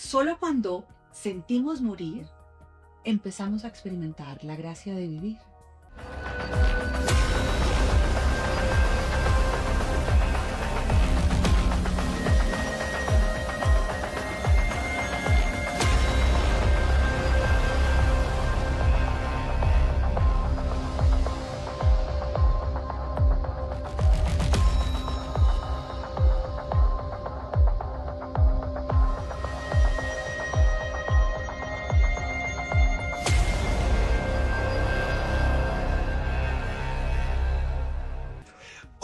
Solo cuando sentimos morir, empezamos a experimentar la gracia de vivir.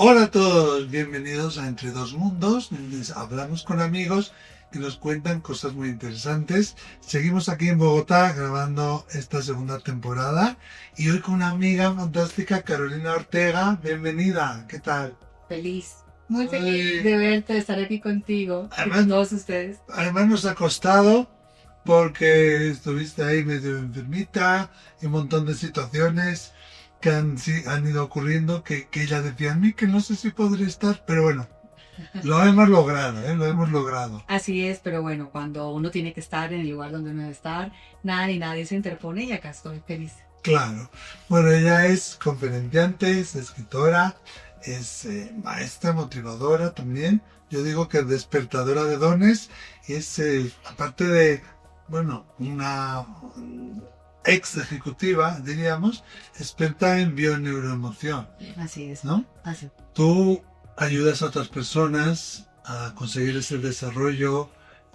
Hola a todos, bienvenidos a Entre Dos Mundos, donde hablamos con amigos que nos cuentan cosas muy interesantes. Seguimos aquí en Bogotá grabando esta segunda temporada y hoy con una amiga fantástica, Carolina Ortega. Bienvenida, ¿qué tal? Feliz, muy feliz de verte, de estar aquí contigo, Además, con todos ustedes. Además nos ha costado porque estuviste ahí medio enfermita y un montón de situaciones que han ido ocurriendo que ella decía a mí que no sé si podré estar, pero bueno, lo hemos logrado, lo hemos logrado. Así es, pero bueno, cuando uno tiene que estar en el lugar donde uno debe estar, nada ni nadie se interpone y acá estoy feliz. Claro. Bueno, ella es conferenciante, es escritora, es maestra, motivadora también. Yo digo que es despertadora de dones y es, aparte de, bueno, una ex ejecutiva, diríamos, experta en bioneuroemoción, Así es, ¿no? así. Tú ayudas a otras personas a conseguir ese desarrollo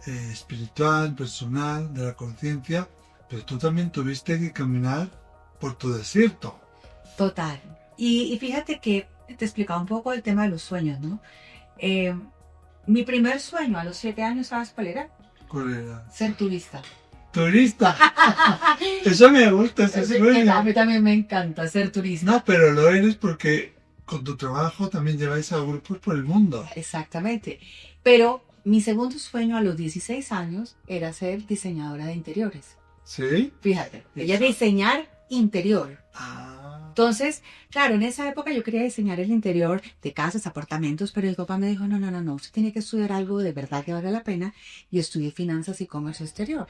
espiritual, personal, de la conciencia, pero tú también tuviste que caminar por tu desierto. Total. Y fíjate que te explicaba un poco el tema de los sueños, ¿no? Mi primer sueño a los 7 años, ¿sabes cuál era? ¿Cuál era? Ser turista. ¡Turista! Eso me gusta, ese sueño. A mí también me encanta ser turista. No, pero lo eres porque con tu trabajo también lleváis a grupos por el mundo. Exactamente. Pero mi segundo sueño a los 16 años era ser diseñadora de interiores. ¿Sí? Fíjate, ella diseñar interior. Ah. Entonces, claro, en esa época yo quería diseñar el interior de casas, apartamentos, pero el papá me dijo, no, usted tiene que estudiar algo de verdad que valga la pena. Y estudié finanzas y comercio exterior.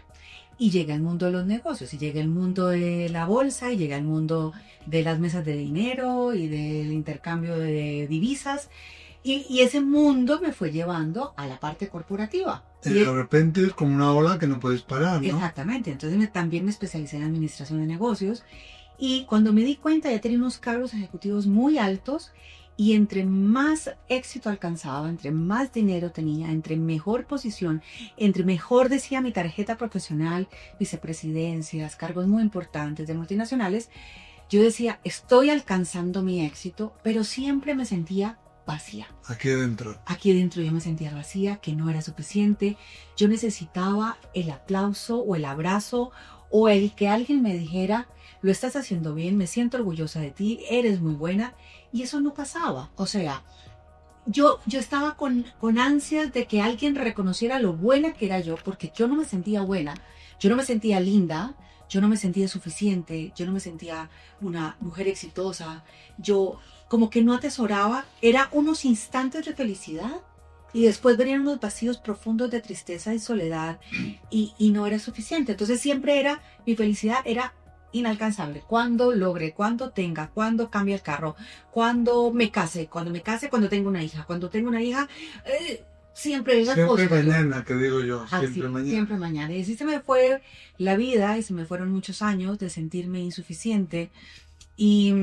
Y llegué al mundo de los negocios, y llegué al mundo de la bolsa, y llegué al mundo de las mesas de dinero y del intercambio de divisas. Y ese mundo me fue llevando a la parte corporativa. Y de repente es como una ola que no puedes parar, ¿no? Exactamente, entonces también me especialicé en administración de negocios. Y cuando me di cuenta ya tenía unos cargos ejecutivos muy altos y entre más éxito alcanzaba, entre más dinero tenía, entre mejor posición, entre mejor decía mi tarjeta profesional, vicepresidencias, cargos muy importantes de multinacionales, yo decía, estoy alcanzando mi éxito, pero siempre me sentía vacía. Aquí dentro. Aquí dentro yo me sentía vacía, que no era suficiente. Yo necesitaba el aplauso o el abrazo o el que alguien me dijera, lo estás haciendo bien, me siento orgullosa de ti, eres muy buena. Y eso no pasaba. O sea, yo estaba con ansias de que alguien reconociera lo buena que era yo, porque yo no me sentía buena, yo no me sentía linda, yo no me sentía suficiente, yo no me sentía una mujer exitosa, yo como que no atesoraba, era unos instantes de felicidad y después venían unos vacíos profundos de tristeza y soledad y no era suficiente. Entonces siempre era, mi felicidad era inalcanzable. Cuando logre, cuando tenga, cuando cambie el carro, cuando me case, cuando tenga una hija, siempre era Siempre mañana, que digo yo, siempre mañana. Siempre mañana. Y así se me fue la vida y se me fueron muchos años de sentirme insuficiente. Y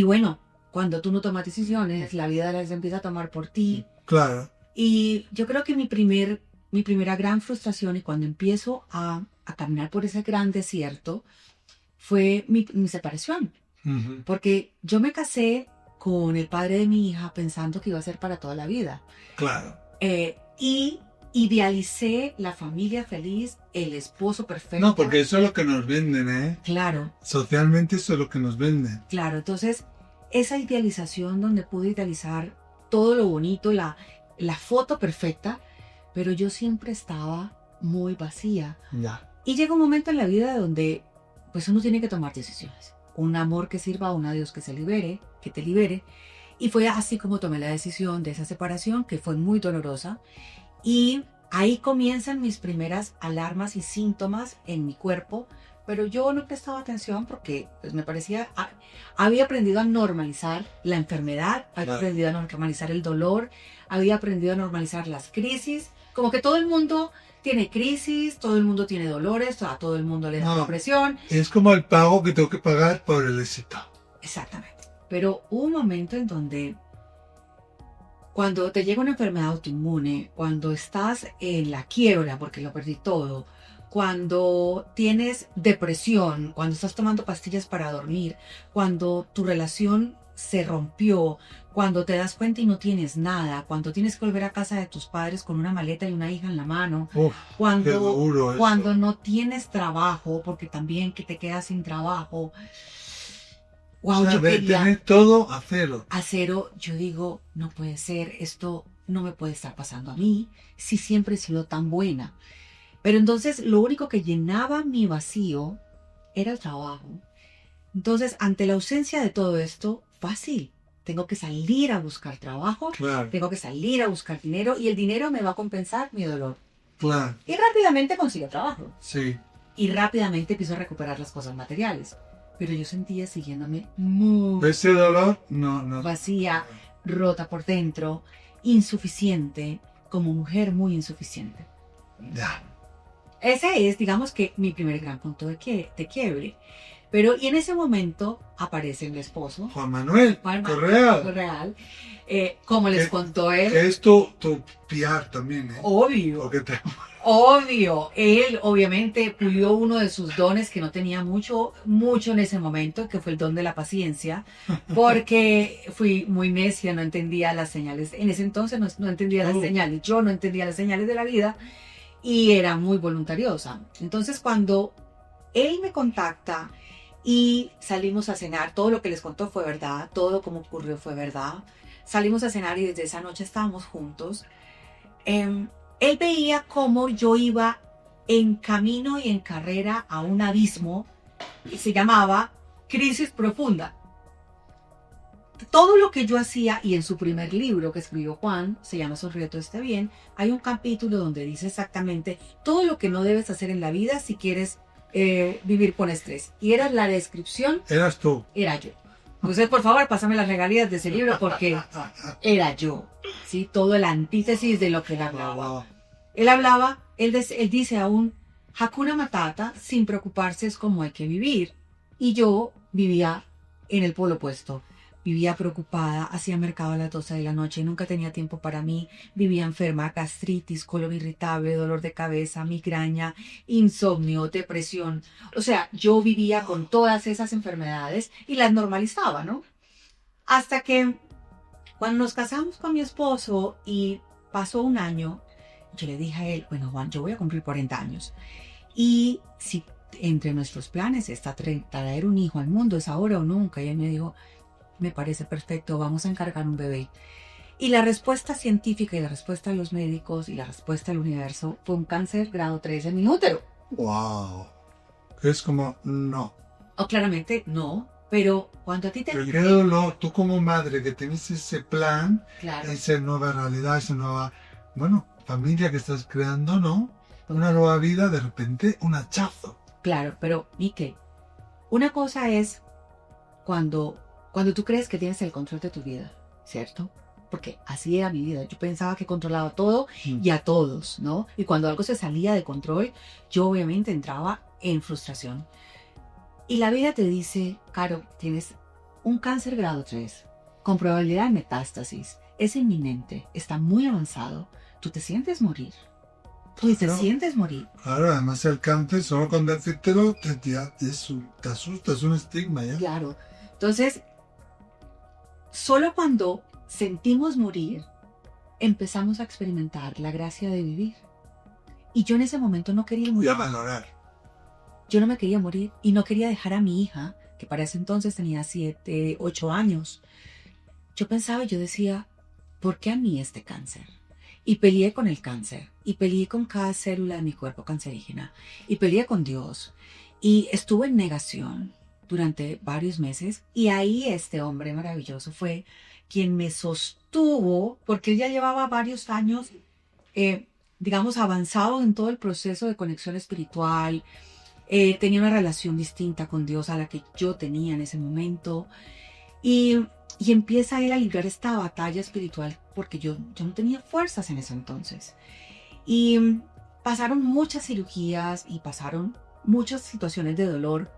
bueno, cuando tú no tomas decisiones, la vida las empieza a tomar por ti. Claro. Y yo creo que mi primera gran frustración y cuando empiezo a caminar por ese gran desierto fue mi separación. Uh-huh. Porque yo me casé con el padre de mi hija pensando que iba a ser para toda la vida. Claro. Y idealicé la familia feliz, el esposo perfecto. No, porque eso es lo que nos venden, ¿eh? Claro. Socialmente eso es lo que nos venden. Claro, entonces esa idealización donde pude idealizar todo lo bonito, la foto perfecta, pero yo siempre estaba muy vacía. Ya. Y llega un momento en la vida donde pues uno tiene que tomar decisiones. Un amor que sirva, un adiós que te libere. Y fue así como tomé la decisión de esa separación, que fue muy dolorosa. Y ahí comienzan mis primeras alarmas y síntomas en mi cuerpo, pero yo no prestaba atención porque pues, me parecía, había aprendido a normalizar la enfermedad, había Claro. aprendido a normalizar el dolor, había aprendido a normalizar las crisis, como que todo el mundo tiene crisis, todo el mundo tiene dolores, a todo el mundo le da No. depresión. Es como el pago que tengo que pagar por el éxito. Exactamente. Pero hubo un momento en donde cuando te llega una enfermedad autoinmune, cuando estás en la quiebra porque lo perdí todo, cuando tienes depresión, cuando estás tomando pastillas para dormir, cuando tu relación se rompió, cuando te das cuenta y no tienes nada, cuando tienes que volver a casa de tus padres con una maleta y una hija en la mano, Uf, qué cuando, duro eso. cuando no tienes trabajo, porque también que te quedas sin trabajo. Wow, O sea, yo de quería tener todo a cero. a cero, yo digo, no puede ser, esto no me puede estar pasando a mí, si siempre he sido tan buena. Pero entonces lo único que llenaba mi vacío era el trabajo. Entonces, ante la ausencia de todo esto, fácil. Tengo que salir a buscar trabajo, Claro, tengo que salir a buscar dinero y el dinero me va a compensar mi dolor. claro, Y rápidamente consigo trabajo. sí. Y rápidamente empiezo a recuperar las cosas materiales. Pero yo sentía siguiéndome muy Ese dolor, no. vacía, rota por dentro, insuficiente, como mujer muy insuficiente. Ya. Ese es, digamos que, mi primer gran punto de quiebre. Pero, y en ese momento aparece el esposo, Juan Manuel, Juan Correa, Real, como les contó él, que es tu PR también, ¿eh? obvio, Porque te... obvio, él obviamente pulió uno de sus dones que no tenía mucho en ese momento, que fue el don de la paciencia, porque fui muy necia, no entendía las señales, en ese entonces no entendía las Oh. señales, yo no entendía las señales de la vida y era muy voluntariosa. Entonces cuando él me contacta y salimos a cenar, todo lo que les contó fue verdad, todo como ocurrió fue verdad, salimos a cenar y desde esa noche estábamos juntos. Él veía cómo yo iba en camino y en carrera a un abismo y se llamaba crisis profunda. Todo lo que yo hacía, y en su primer libro que escribió Juan, se llama Sonríe todo esté bien, hay un capítulo donde dice exactamente todo lo que no debes hacer en la vida si quieres vivir con estrés. Y era la descripción, Eras tú. era yo. Entonces, por favor, pásame las regalías de ese libro porque era yo. ¿Sí? Todo el antítesis de lo que él hablaba. Él dice aún, Hakuna Matata, sin preocuparse es como hay que vivir. Y yo vivía en el polo opuesto. Vivía preocupada, hacía mercado a las 12 de la noche, nunca tenía tiempo para mí, vivía enferma, gastritis, colon irritable, dolor de cabeza, migraña, insomnio, depresión. O sea, yo vivía con todas esas enfermedades y las normalizaba, ¿no? Hasta que cuando nos casamos con mi esposo y pasó un año, yo le dije a él, bueno Juan, yo voy a cumplir 40 años. Y si entre nuestros planes está traer un hijo al mundo, es ahora o nunca. Y él me dijo, me parece perfecto, vamos a encargar un bebé. Y la respuesta científica y la respuesta de los médicos y la respuesta del universo fue un cáncer grado 3 en mi útero. Wow. Es como, no. O claramente no, pero cuando a ti te Pero qué dolor, tú como madre que tienes ese plan, claro, esa nueva realidad, esa nueva, bueno, familia que estás creando, ¿no? Una nueva vida, de repente, un hachazo. claro, pero Mike, una cosa es cuando tú crees que tienes el control de tu vida, ¿cierto? Porque así era mi vida. Yo pensaba que controlaba todo y a todos, ¿no? Y cuando algo se salía de control, yo obviamente entraba en frustración. Y la vida te dice, Caro, tienes un cáncer grado 3, con probabilidad de metástasis, es inminente, está muy avanzado, tú te sientes morir. Tú te Claro. sientes morir. Claro, además el cáncer, solo con decírtelo, te asusta, es un estigma, ¿ya? Claro. Entonces, solo cuando sentimos morir, empezamos a experimentar la gracia de vivir. Y yo en ese momento no quería Y morir. a valorar. Yo no me quería morir y no quería dejar a mi hija, que para ese entonces tenía 7, 8 años. Yo pensaba y yo decía, ¿por qué a mí este cáncer? Y peleé con el cáncer, y peleé con cada célula de mi cuerpo cancerígena, y peleé con Dios, y estuve en negación durante varios meses, y ahí este hombre maravilloso fue quien me sostuvo, porque él ya llevaba varios años digamos, avanzado en todo el proceso de conexión espiritual. Tenía una relación distinta con Dios a la que yo tenía en ese momento. Y empieza él a librar esta batalla espiritual porque yo no tenía fuerzas en ese entonces. Y pasaron muchas cirugías y pasaron muchas situaciones de dolor.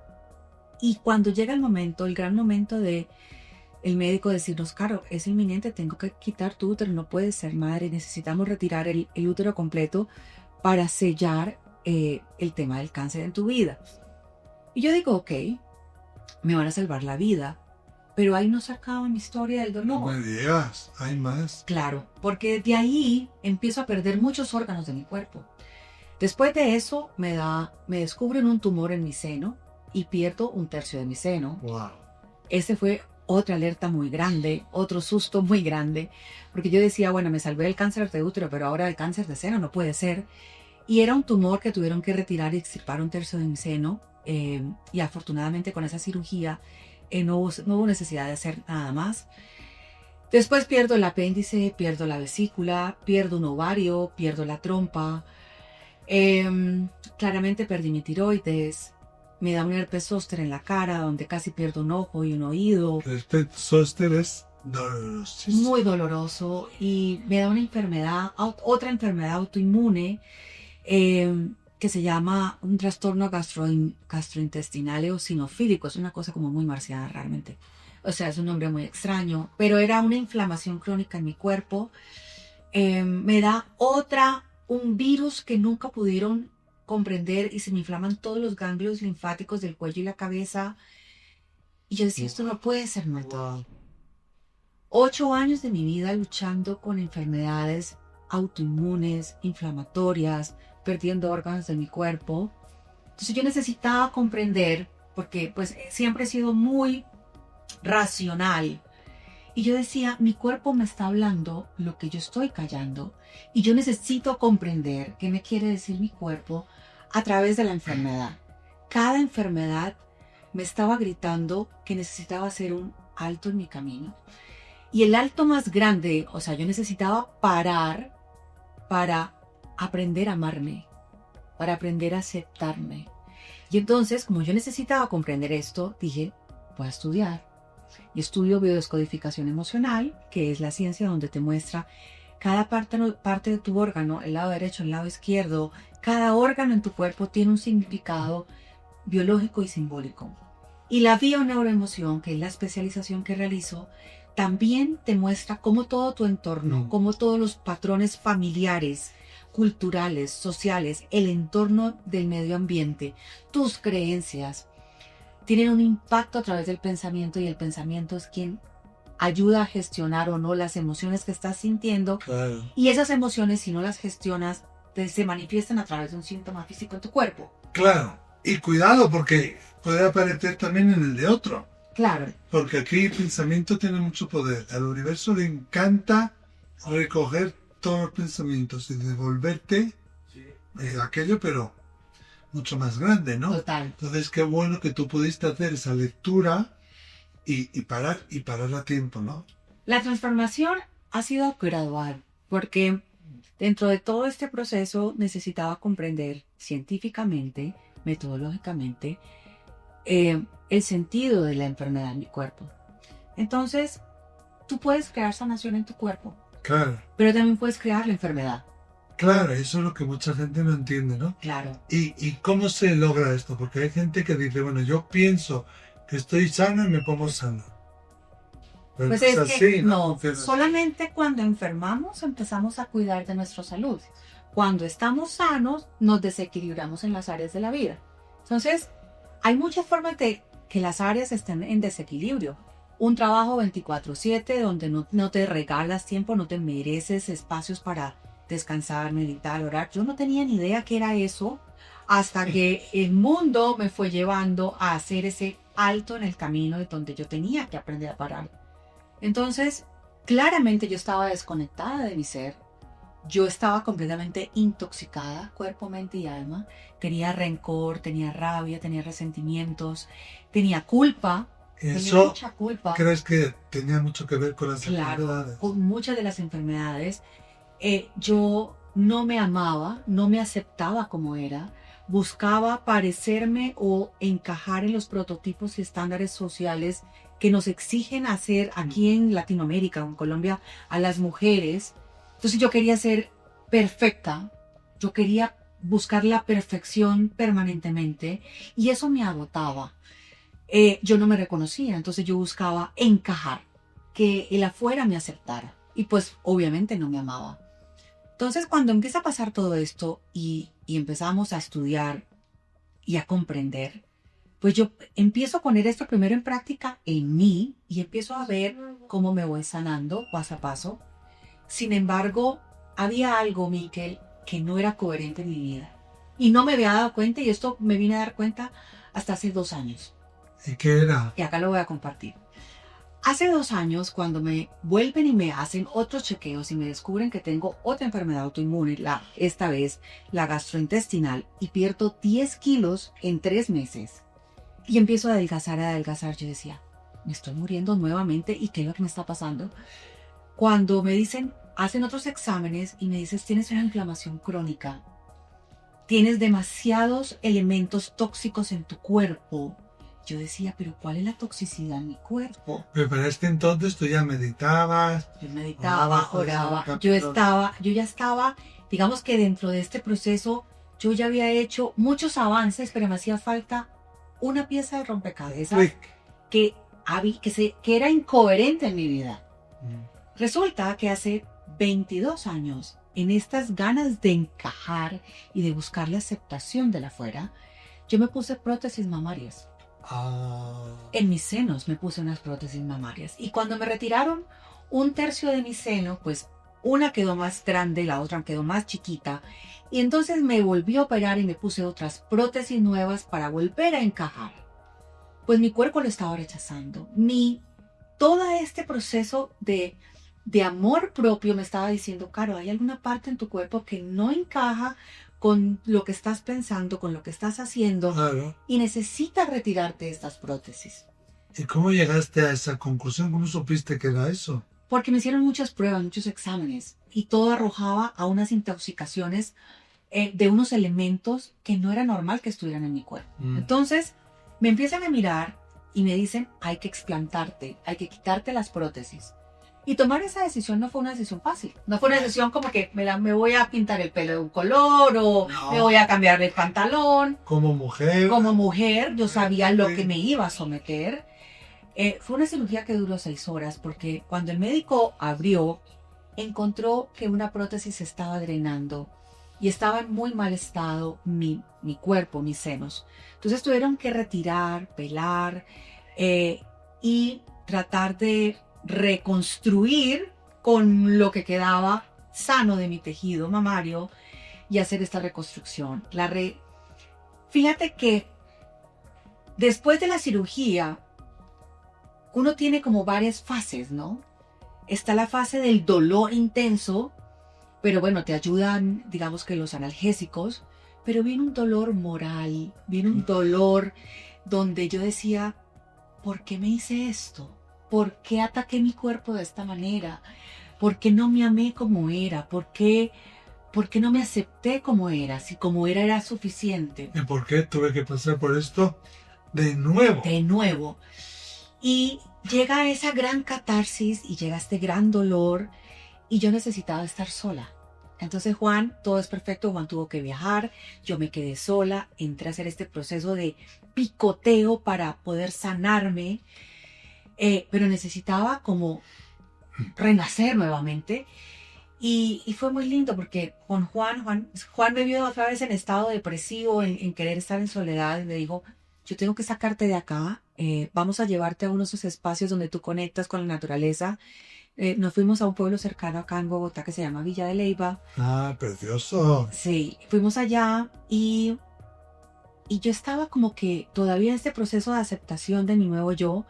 Y cuando llega el momento, el gran momento de el médico decirnos, Caro, es inminente, tengo que quitar tu útero, no puedes ser madre, necesitamos retirar el útero completo para sellar el tema del cáncer en tu vida. Y yo digo, ok, me van a salvar la vida, pero ahí no se acaba mi historia del dolor. No me digas, hay más. Claro, porque de ahí empiezo a perder muchos órganos de mi cuerpo. Después de eso me descubren un tumor en mi seno y pierdo 1/3 de mi seno. Wow. Ese fue otra alerta muy grande, otro susto muy grande, porque yo decía, bueno, me salvé del cáncer de útero, pero ahora el cáncer de seno no puede ser. Y era un tumor que tuvieron que retirar y extirpar 1/3 de mi seno. Y afortunadamente con esa cirugía no hubo necesidad de hacer nada más. Después pierdo el apéndice, pierdo la vesícula, pierdo un ovario, pierdo la trompa. Claramente perdí mi tiroides. Me da un herpes zóster en la cara, donde casi pierdo un ojo y un oído. El herpes zóster es dolorosísimo. Muy doloroso. Y me da una enfermedad, otra enfermedad autoinmune, que se llama un trastorno gastrointestinal eosinofílico. Es una cosa como muy marciana realmente. O sea, es un nombre muy extraño. Pero era una inflamación crónica en mi cuerpo. Me da un virus que nunca pudieron comprender y se me inflaman todos los ganglios linfáticos del cuello y la cabeza. Y yo decía, esto no puede ser normal. 8 años de mi vida luchando con enfermedades autoinmunes, inflamatorias, perdiendo órganos de mi cuerpo. Entonces yo necesitaba comprender, porque pues siempre he sido muy racional. Y yo decía, mi cuerpo me está hablando lo que yo estoy callando. Y yo necesito comprender qué me quiere decir mi cuerpo a través de la enfermedad. Cada enfermedad me estaba gritando que necesitaba hacer un alto en mi camino. Y el alto más grande, o sea, yo necesitaba parar para aprender a amarme, para aprender a aceptarme. Y entonces, como yo necesitaba comprender esto, dije, voy a estudiar. Y estudio biodescodificación emocional, que es la ciencia donde te muestra cada parte de tu órgano, el lado derecho, el lado izquierdo. Cada órgano en tu cuerpo tiene un significado biológico y simbólico. Y la bioneuroemoción, que es la especialización que realizo, también te muestra cómo todo tu entorno, cómo todos los patrones familiares, culturales, sociales, el entorno del medio ambiente, tus creencias, tienen un impacto a través del pensamiento, y el pensamiento es quien ayuda a gestionar o no las emociones que estás sintiendo. Claro. Y esas emociones, si no las gestionas, se manifiestan a través de un síntoma físico en tu cuerpo. Claro. Y cuidado, porque puede aparecer también en el de otro. Claro. Porque aquí el pensamiento tiene mucho poder. Al universo le encanta recoger todos los pensamientos y devolverte aquello, pero mucho más grande, ¿no? Total. Entonces, qué bueno que tú pudiste hacer esa lectura y parar a tiempo, ¿no? La transformación ha sido gradual, porque dentro de todo este proceso necesitaba comprender científicamente, metodológicamente, el sentido de la enfermedad en mi cuerpo. Entonces, tú puedes crear sanación en tu cuerpo, Claro. pero también puedes crear la enfermedad. Claro, eso es lo que mucha gente no entiende, ¿no? Claro. ¿Y cómo se logra esto? Porque hay gente que dice, bueno, yo pienso que estoy sano y me pongo sano. Pero Pues no es así, que ¿no? no, solamente cuando enfermamos empezamos a cuidar de nuestra salud. Cuando estamos sanos, nos desequilibramos en las áreas de la vida. Entonces, hay muchas formas de que las áreas estén en desequilibrio. Un trabajo 24/7 donde no te regalas tiempo, no te mereces espacios para descansar, meditar, orar. Yo no tenía ni idea qué era eso hasta que el mundo me fue llevando a hacer ese alto en el camino de donde yo tenía que aprender a parar. Entonces, claramente yo estaba desconectada de mi ser. Yo estaba completamente intoxicada, cuerpo, mente y alma. Tenía rencor, tenía rabia, tenía resentimientos, tenía culpa. Tenía ¿Eso mucha culpa. crees que tenía mucho que ver con las Claro, enfermedades? con muchas de las enfermedades. Yo no me amaba, no me aceptaba como era, buscaba parecerme o encajar en los prototipos y estándares sociales que nos exigen hacer aquí en Latinoamérica o en Colombia a las mujeres. Entonces yo quería ser perfecta, yo quería buscar la perfección permanentemente y eso me agotaba. Yo no me reconocía, entonces yo buscaba encajar, que el afuera me aceptara y pues obviamente no me amaba. Entonces cuando empieza a pasar todo esto y empezamos a estudiar y a comprender, pues yo empiezo a poner esto primero en práctica en mí y empiezo a ver cómo me voy sanando paso a paso. Sin embargo, había algo, Miquel, que no era coherente en mi vida. Y no me había dado cuenta, y esto me vine a dar cuenta hasta hace 2 años. ¿Y qué era? Y acá lo voy a compartir. Hace 2 años, cuando me vuelven y me hacen otros chequeos y me descubren que tengo otra enfermedad autoinmune, esta vez la gastrointestinal, y pierdo 10 kilos en 3 meses, y empiezo a adelgazar, yo decía, me estoy muriendo nuevamente, ¿y qué es lo que me está pasando? Cuando me dicen, hacen otros exámenes y me dicen, tienes una inflamación crónica, tienes demasiados elementos tóxicos en tu cuerpo. Yo decía, pero ¿cuál es la toxicidad en mi cuerpo? Pero para este entonces tú ya meditabas. Yo meditaba, oraba. Yo ya estaba, digamos que dentro de este proceso, yo ya había hecho muchos avances, pero me hacía falta una pieza de rompecabezas que era incoherente en mi vida. Resulta que hace 22 años, en estas ganas de encajar y de buscar la aceptación de la afuera, yo me puse prótesis mamarias. En mis senos me puse unas prótesis mamarias. Y cuando me retiraron 1/3 de mi seno, pues una quedó más grande, la otra quedó más chiquita. Y entonces me volví a operar y me puse otras prótesis nuevas para volver a encajar. Pues mi cuerpo lo estaba rechazando. Todo este proceso de amor propio me estaba diciendo, Caro, hay alguna parte en tu cuerpo que no encaja con lo que estás pensando, con lo que estás haciendo, Claro. y necesitas retirarte de estas prótesis. ¿Y cómo llegaste a esa conclusión? ¿Cómo supiste que era eso? Porque me hicieron muchas pruebas, muchos exámenes, y todo arrojaba a unas intoxicaciones de unos elementos que no era normal que estuvieran en mi cuerpo. Entonces me empiezan a mirar y me dicen, hay que explantarte, hay que quitarte las prótesis. Y tomar esa decisión no fue una decisión fácil. No fue una decisión como que me voy a pintar el pelo de un color o No. me voy a cambiar el pantalón. Como mujer. Como mujer, yo sabía lo que me iba a someter. Fue una cirugía que duró 6 horas porque cuando el médico abrió, encontró que una prótesis se estaba drenando y estaba en muy mal estado mi cuerpo, mis senos. Entonces tuvieron que retirar, pelar y tratar de reconstruir con lo que quedaba sano de mi tejido mamario y hacer esta reconstrucción. Fíjate que después de la cirugía uno tiene como varias fases, ¿no? Está la fase del dolor intenso, pero bueno, te ayudan, digamos que los analgésicos, pero viene un dolor moral, viene un dolor donde yo decía, ¿por qué me hice esto? ¿Por qué ataqué mi cuerpo de esta manera? ¿Por qué no me amé como era? ¿Por qué no me acepté como era? Si como era suficiente. ¿Y por qué tuve que pasar por esto de nuevo? De nuevo. Y llega esa gran catarsis y llega este gran dolor y yo necesitaba estar sola. Entonces Juan, todo es perfecto, Juan tuvo que viajar, yo me quedé sola, entré a hacer este proceso de picoteo para poder sanarme. Pero necesitaba como renacer nuevamente y fue muy lindo porque con Juan me vio otra vez en estado depresivo, en querer estar en soledad, y me dijo, yo tengo que sacarte de acá, vamos a llevarte a uno de esos espacios donde tú conectas con la naturaleza. Nos fuimos a un pueblo cercano acá en Bogotá que se llama Villa de Leyva. Ah, precioso. Sí, fuimos allá y yo estaba como que todavía en este proceso de aceptación de mi nuevo yo.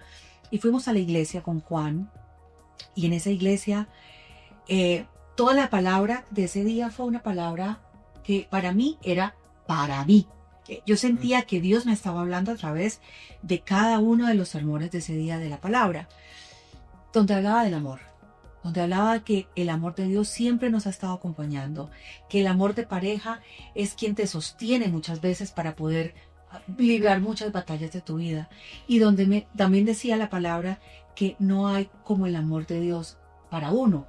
Y fuimos a la iglesia con Juan y en esa iglesia toda la palabra de ese día fue una palabra que para mí era para mí. Yo sentía que Dios me estaba hablando a través de cada uno de los sermones de ese día de la palabra, donde hablaba del amor, donde hablaba que el amor de Dios siempre nos ha estado acompañando, que el amor de pareja es quien te sostiene muchas veces para poder librar muchas batallas de tu vida, y donde también decía la palabra que no hay como el amor de Dios para uno.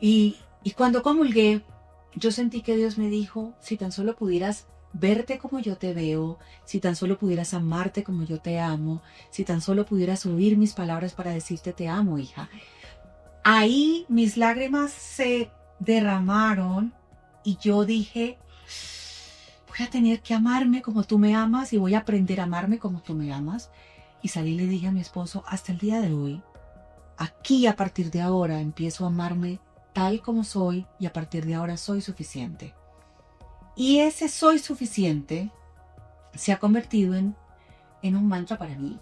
Y cuando comulgué, yo sentí que Dios me dijo, si tan solo pudieras verte como yo te veo, si tan solo pudieras amarte como yo te amo, si tan solo pudieras oír mis palabras para decirte te amo, hija. Ahí mis lágrimas se derramaron y yo dije, voy a tener que amarme como tú me amas y voy a aprender a amarme como tú me amas. Y salí y le dije a mi esposo, hasta el día de hoy, aquí a partir de ahora empiezo a amarme tal como soy y a partir de ahora soy suficiente. Y ese soy suficiente se ha convertido en un mantra para mí.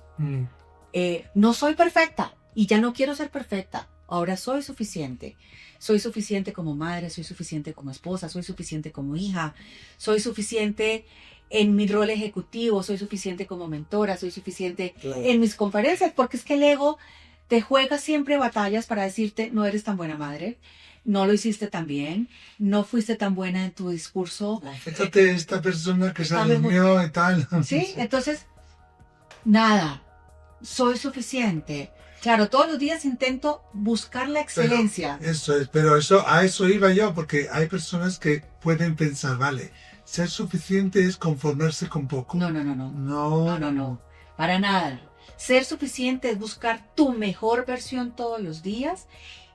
No soy perfecta y ya no quiero ser perfecta. Ahora soy suficiente. Soy suficiente como madre, soy suficiente como esposa, soy suficiente como hija, soy suficiente en mi rol ejecutivo, soy suficiente como mentora, soy suficiente en mis conferencias, porque es que el ego te juega siempre batallas para decirte no eres tan buena madre, no lo hiciste tan bien, no fuiste tan buena en tu discurso. Fíjate, esta persona que se durmió y tal. Sí, entonces, nada, soy suficiente. Claro, todos los días intento buscar la excelencia. Pero a eso iba yo, porque hay personas que pueden pensar, vale, ser suficiente es conformarse con poco. No, para nada. Ser suficiente es buscar tu mejor versión todos los días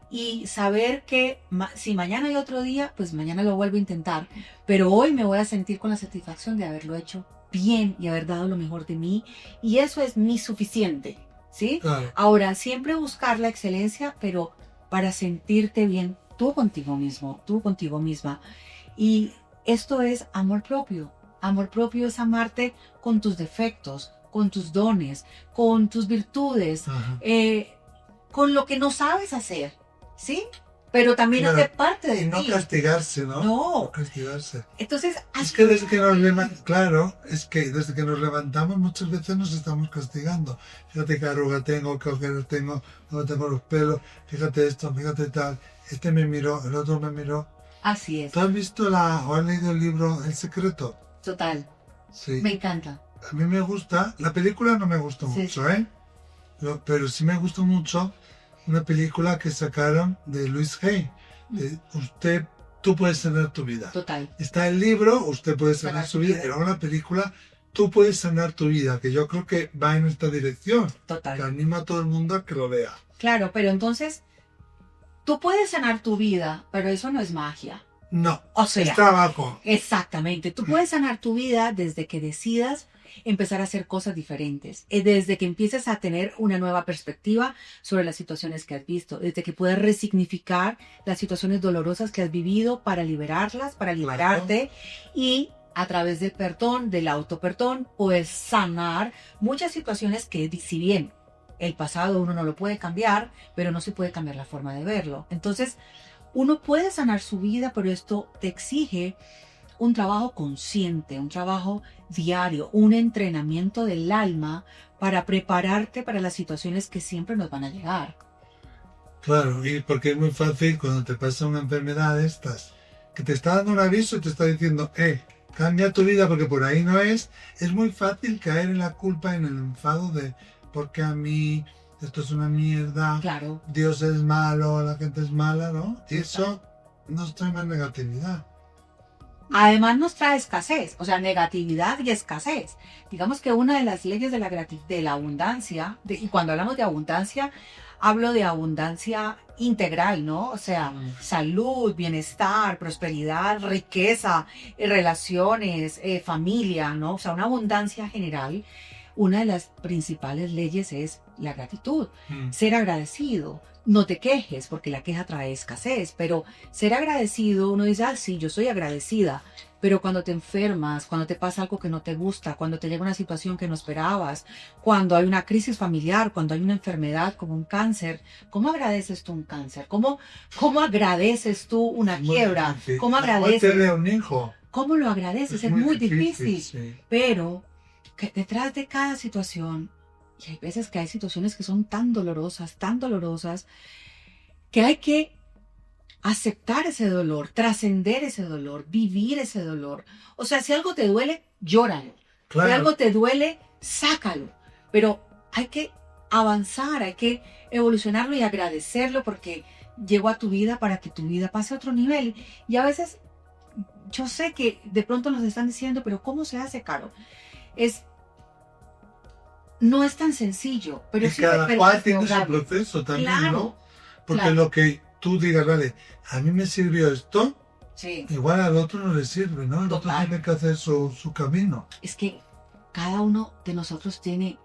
y saber que si mañana hay otro día, pues mañana lo vuelvo a intentar. Pero hoy me voy a sentir con la satisfacción de haberlo hecho bien y haber dado lo mejor de mí. Y eso es mi suficiente, ¿sí? Claro. Ahora, siempre buscar la excelencia, pero para sentirte bien tú contigo mismo, tú contigo misma. Y esto es amor propio. Amor propio es amarte con tus defectos, con tus dones, con tus virtudes, con lo que no sabes hacer, ¿sí? Pero también hace parte de ti. Y no castigarse, ¿no? No Castigarse. Entonces, es que desde que desde que nos levantamos muchas veces nos estamos castigando. Fíjate qué arruga tengo, qué ojeras tengo, no tengo los pelos, fíjate esto, fíjate tal. Este me miró, el otro me miró. Así es. ¿Tú has visto o has leído el libro El Secreto? Total. Sí. Me encanta. A mí me gusta, la película no me gustó mucho, pero sí me gustó mucho una película que sacaron de Louise Hay. Tú puedes sanar tu vida. Total. Está el libro, usted puede sanar su vida, y luego la película, tú puedes sanar tu vida, que yo creo que va en esta dirección. Total. Que anima a todo el mundo a que lo vea. Claro, pero entonces, tú puedes sanar tu vida, pero eso no es magia. No, o sea, es trabajo. Exactamente. Tú puedes sanar tu vida desde que decidas empezar a hacer cosas diferentes, desde que empieces a tener una nueva perspectiva sobre las situaciones que has visto, desde que puedas resignificar las situaciones dolorosas que has vivido para liberarlas, para liberarte, y a través del perdón, del autoperdón, puedes sanar muchas situaciones que, si bien el pasado uno no lo puede cambiar, pero no se puede cambiar la forma de verlo. Entonces, uno puede sanar su vida, pero esto te exige un trabajo consciente, un trabajo diario, un entrenamiento del alma para prepararte para las situaciones que siempre nos van a llegar. Claro, y porque es muy fácil cuando te pasa una enfermedad de estas, que te está dando un aviso y te está diciendo, cambia tu vida porque por ahí no es muy fácil caer en la culpa, en el enfado de, porque a mí esto es una mierda, claro. Dios es malo, la gente es mala, ¿no? Y eso nos trae más negatividad. Además nos trae escasez, o sea, negatividad y escasez. Digamos que una de las leyes de la abundancia, y cuando hablamos de abundancia, hablo de abundancia integral, ¿no? O sea, salud, bienestar, prosperidad, riqueza, relaciones, familia, ¿no? O sea, una abundancia general. Una de las principales leyes es la gratitud, ser agradecido. No te quejes, porque la queja trae escasez, pero ser agradecido, uno dice, sí, yo soy agradecida, pero cuando te enfermas, cuando te pasa algo que no te gusta, cuando te llega una situación que no esperabas, cuando hay una crisis familiar, cuando hay una enfermedad como un cáncer, ¿cómo agradeces tú un cáncer? ¿Cómo agradeces tú una quiebra? ¿Cómo agradeces? Un hijo. ¿Cómo lo agradeces? Es muy difícil. Sí. Pero que detrás de cada situación, y hay veces que hay situaciones que son tan dolorosas, que hay que aceptar ese dolor, trascender ese dolor, vivir ese dolor. O sea, si algo te duele, llóralo. Claro. Si algo te duele, sácalo. Pero hay que avanzar, hay que evolucionarlo y agradecerlo porque llegó a tu vida para que tu vida pase a otro nivel. Y a veces, yo sé que de pronto nos están diciendo, pero ¿cómo se hace, Caro? No es tan sencillo, pero Y sí cada pero cual es tiene su lograble. proceso también, Claro, ¿no? Porque claro. lo que tú digas, vale, a mí me sirvió esto, Sí. igual al otro no le sirve, ¿no? El otro Total. tiene que hacer su camino. Es que cada uno de nosotros tiene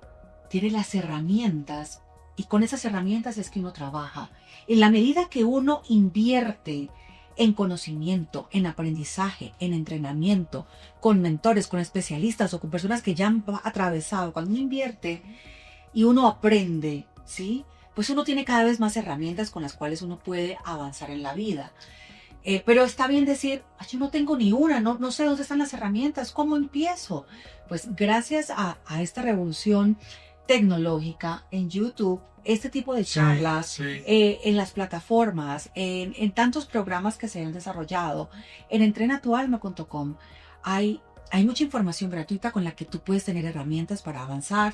las herramientas y con esas herramientas es que uno trabaja. En la medida que uno invierte en conocimiento, en aprendizaje, en entrenamiento, con mentores, con especialistas o con personas que ya han atravesado, cuando uno invierte y uno aprende, ¿sí? Pues uno tiene cada vez más herramientas con las cuales uno puede avanzar en la vida. Pero está bien decir, yo no tengo ni una, no sé dónde están las herramientas, ¿cómo empiezo? Pues gracias a esta revolución tecnológica en YouTube, este tipo de charlas, Sí. en las plataformas, en tantos programas que se han desarrollado, en entrenatualma.com hay mucha información gratuita con la que tú puedes tener herramientas para avanzar.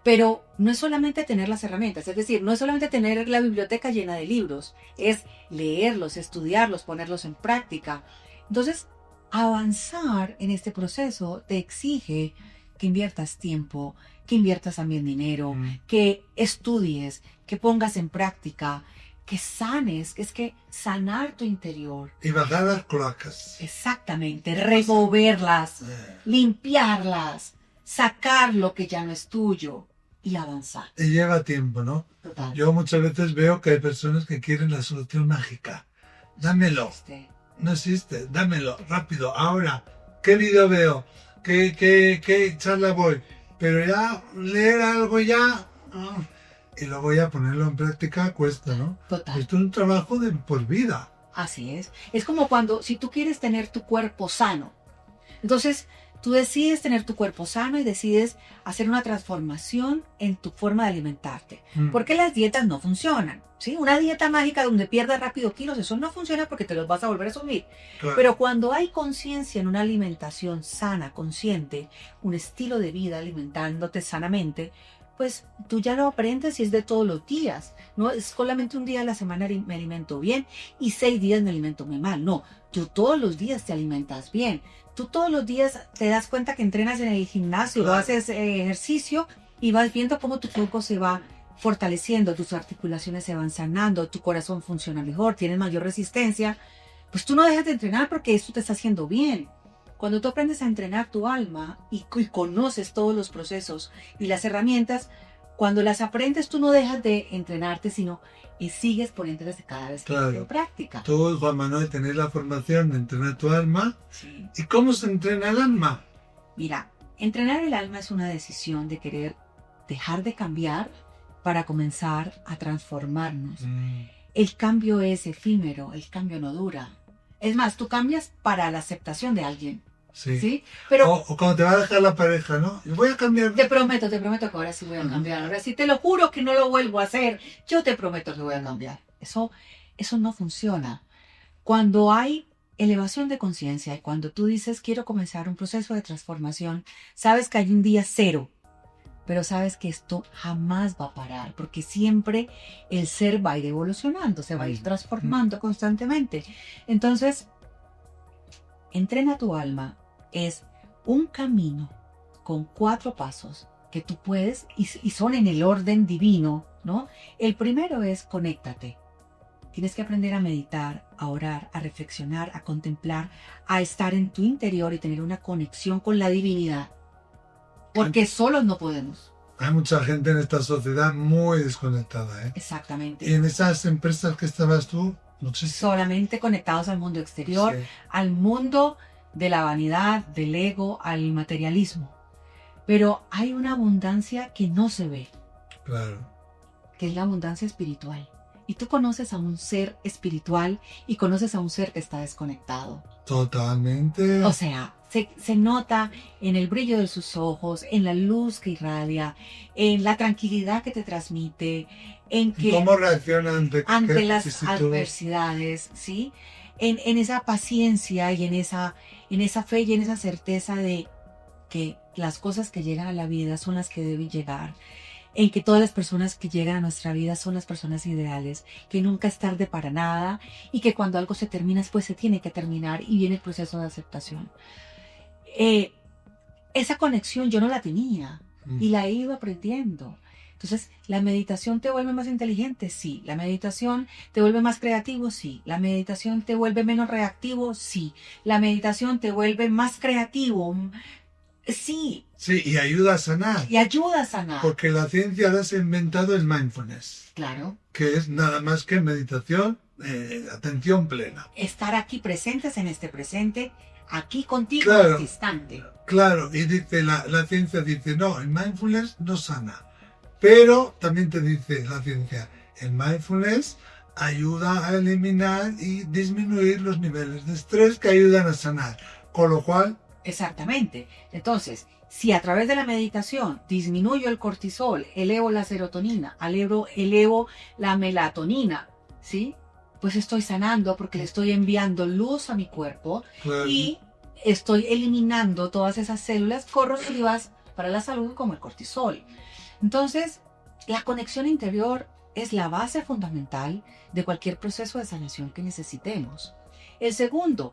Pero no es solamente tener las herramientas, es decir, no es solamente tener la biblioteca llena de libros, es leerlos, estudiarlos, ponerlos en práctica. Entonces, avanzar en este proceso te exige que inviertas tiempo, que inviertas también dinero, que estudies, que pongas en práctica, que sanes, que es que sanar tu interior. Y bajar las cloacas. Exactamente, removerlas, limpiarlas, sacar lo que ya no es tuyo. Y avanzar. Y lleva tiempo, ¿no? Total. Yo muchas veces veo que hay personas que quieren la solución mágica. Dámelo. No existe. Dámelo. Rápido. Ahora. ¿Qué video veo? ¿Qué charla voy? Pero ya leer algo ya... Y luego ya ponerlo en práctica cuesta, ¿no? Total. Esto es un trabajo de por vida. Así es. Es como cuando, si tú quieres tener tu cuerpo sano, entonces... Tú decides tener tu cuerpo sano y decides hacer una transformación en tu forma de alimentarte. Porque las dietas no funcionan, ¿sí? Una dieta mágica donde pierdas rápido kilos, eso no funciona porque te los vas a volver a subir. Claro. Pero cuando hay conciencia en una alimentación sana, consciente, un estilo de vida alimentándote sanamente, pues tú ya lo aprendes y es de todos los días. No es solamente un día a la semana me alimento bien y 6 días me alimento muy mal. No, tú todos los días te alimentas bien. Tú todos los días te das cuenta que entrenas en el gimnasio, Claro. haces ejercicio y vas viendo cómo tu cuerpo se va fortaleciendo, tus articulaciones se van sanando, tu corazón funciona mejor, tienes mayor resistencia. Pues tú no dejas de entrenar porque esto te está haciendo bien. Cuando tú aprendes a entrenar tu alma y conoces todos los procesos y las herramientas, cuando las aprendes tú no dejas de entrenarte, sino y sigues poniéndolas cada vez Claro. en práctica. Tú, Juan Manuel, tenés la formación de entrenar tu alma. Sí. ¿Y cómo se entrena el alma? Mira, entrenar el alma es una decisión de querer dejar de cambiar para comenzar a transformarnos. El cambio es efímero, el cambio no dura. Es más, tú cambias para la aceptación de alguien. Sí. ¿Sí? Pero O cuando te va a dejar la pareja, ¿no? Yo voy a cambiar. te prometo que ahora sí voy a cambiar. Ahora sí te lo juro que no lo vuelvo a hacer. Yo te prometo que voy a cambiar. Eso no funciona. Cuando hay elevación de conciencia y cuando tú dices quiero comenzar un proceso de transformación, sabes que hay un día cero, pero sabes que esto jamás va a parar, porque siempre el ser va a ir evolucionando, se va a ir transformando constantemente. Entonces, entrena tu alma es un camino con 4 pasos que tú puedes, y son en el orden divino, ¿no? El primero es conéctate. Tienes que aprender a meditar, a orar, a reflexionar, a contemplar, a estar en tu interior y tener una conexión con la divinidad. Porque solos no podemos. Hay mucha gente en esta sociedad muy desconectada, ¿eh? Exactamente. Y en esas empresas que estabas tú, no sé si... Solamente conectados al mundo exterior, Sí. al mundo de la vanidad, del ego, al materialismo. Pero hay una abundancia que no se ve, Claro. que es la abundancia espiritual. Y tú conoces a un ser espiritual y conoces a un ser que está desconectado. Totalmente. O sea, se nota en el brillo de sus ojos, en la luz que irradia, en la tranquilidad que te transmite, en que ¿Cómo reacciona ante las vicisitud? adversidades, ¿sí? En esa paciencia y en esa fe y en esa certeza de que las cosas que llegan a la vida son las que deben llegar, en que todas las personas que llegan a nuestra vida son las personas ideales, que nunca es tarde para nada y que cuando algo se termina, pues se tiene que terminar y viene el proceso de aceptación. Esa conexión yo no la tenía y la he ido aprendiendo. Entonces, ¿la meditación te vuelve más inteligente? Sí. ¿La meditación te vuelve más creativo? Sí. ¿La meditación te vuelve menos reactivo? Sí. ¿La meditación te vuelve más creativo? Sí. Sí, y ayuda a sanar. Y ayuda a sanar. Porque la ciencia ahora se ha inventado el mindfulness. Claro. Que es nada más que meditación, atención plena. Estar aquí presentes en este presente, aquí contigo Claro. en este instante. Claro, y dice la ciencia dice, no, el mindfulness no sana. Pero también te dice la ciencia, el mindfulness ayuda a eliminar y disminuir los niveles de estrés que ayudan a sanar. Con lo cual, Exactamente. Si a través de la meditación disminuyo el cortisol, elevo la serotonina, elevo la melatonina, ¿sí? Pues estoy sanando porque le estoy enviando luz a mi cuerpo claro, y estoy eliminando todas esas células corrosivas para la salud como el cortisol. Entonces, la conexión interior es la base fundamental de cualquier proceso de sanación que necesitemos. El segundo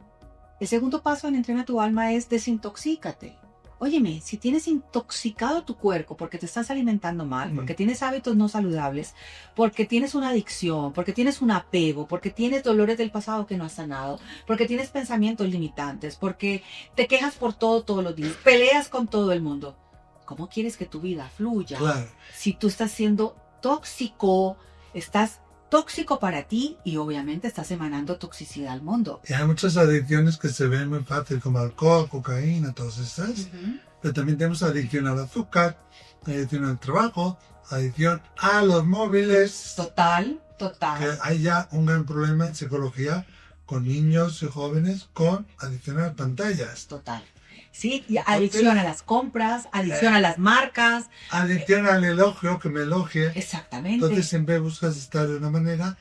paso en Entrena tu Alma es desintoxícate. Óyeme, si tienes intoxicado tu cuerpo porque te estás alimentando mal, porque tienes hábitos no saludables, porque tienes una adicción, porque tienes un apego, porque tienes dolores del pasado que no has sanado, porque tienes pensamientos limitantes, porque te quejas por todo todos los días, peleas con todo el mundo. ¿Cómo quieres que tu vida fluya? claro. Si tú estás siendo tóxico, estás tóxico para ti y obviamente estás emanando toxicidad al mundo. Y hay muchas adicciones que se ven muy fácil, como alcohol, cocaína, todas esas. Pero también tenemos adicción al azúcar, adicción al trabajo, adicción a los móviles. Total. Que hay ya un gran problema en psicología con niños y jóvenes con adicción a las pantallas. Total. Sí, y adicción a las compras, adicción a las marcas. Adicción al elogio, que me elogie. Exactamente. Entonces siempre buscas estar de una manera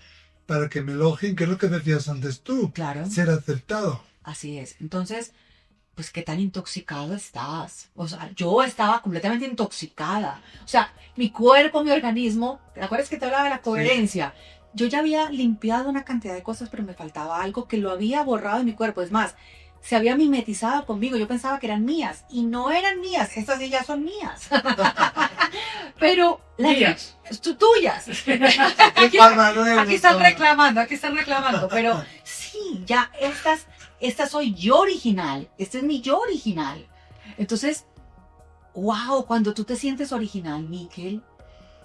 para que me elogien, que es lo que decías antes tú. Claro. Ser aceptado. Así es. Entonces, pues qué tan intoxicado estás. O sea, yo estaba completamente intoxicada. O sea, mi cuerpo, mi organismo, ¿te acuerdas que te hablaba de la coherencia? Sí. Yo ya había limpiado una cantidad de cosas, pero me faltaba algo que lo había borrado de mi cuerpo. Es más, se había mimetizado conmigo. Yo pensaba que eran mías y no eran mías. Estas sí ya son mías. Pero mías. Tuyas. Aquí están reclamando. Pero sí, ya esta soy yo original. Este es mi yo original. Entonces, wow, cuando tú te sientes original, Miquel,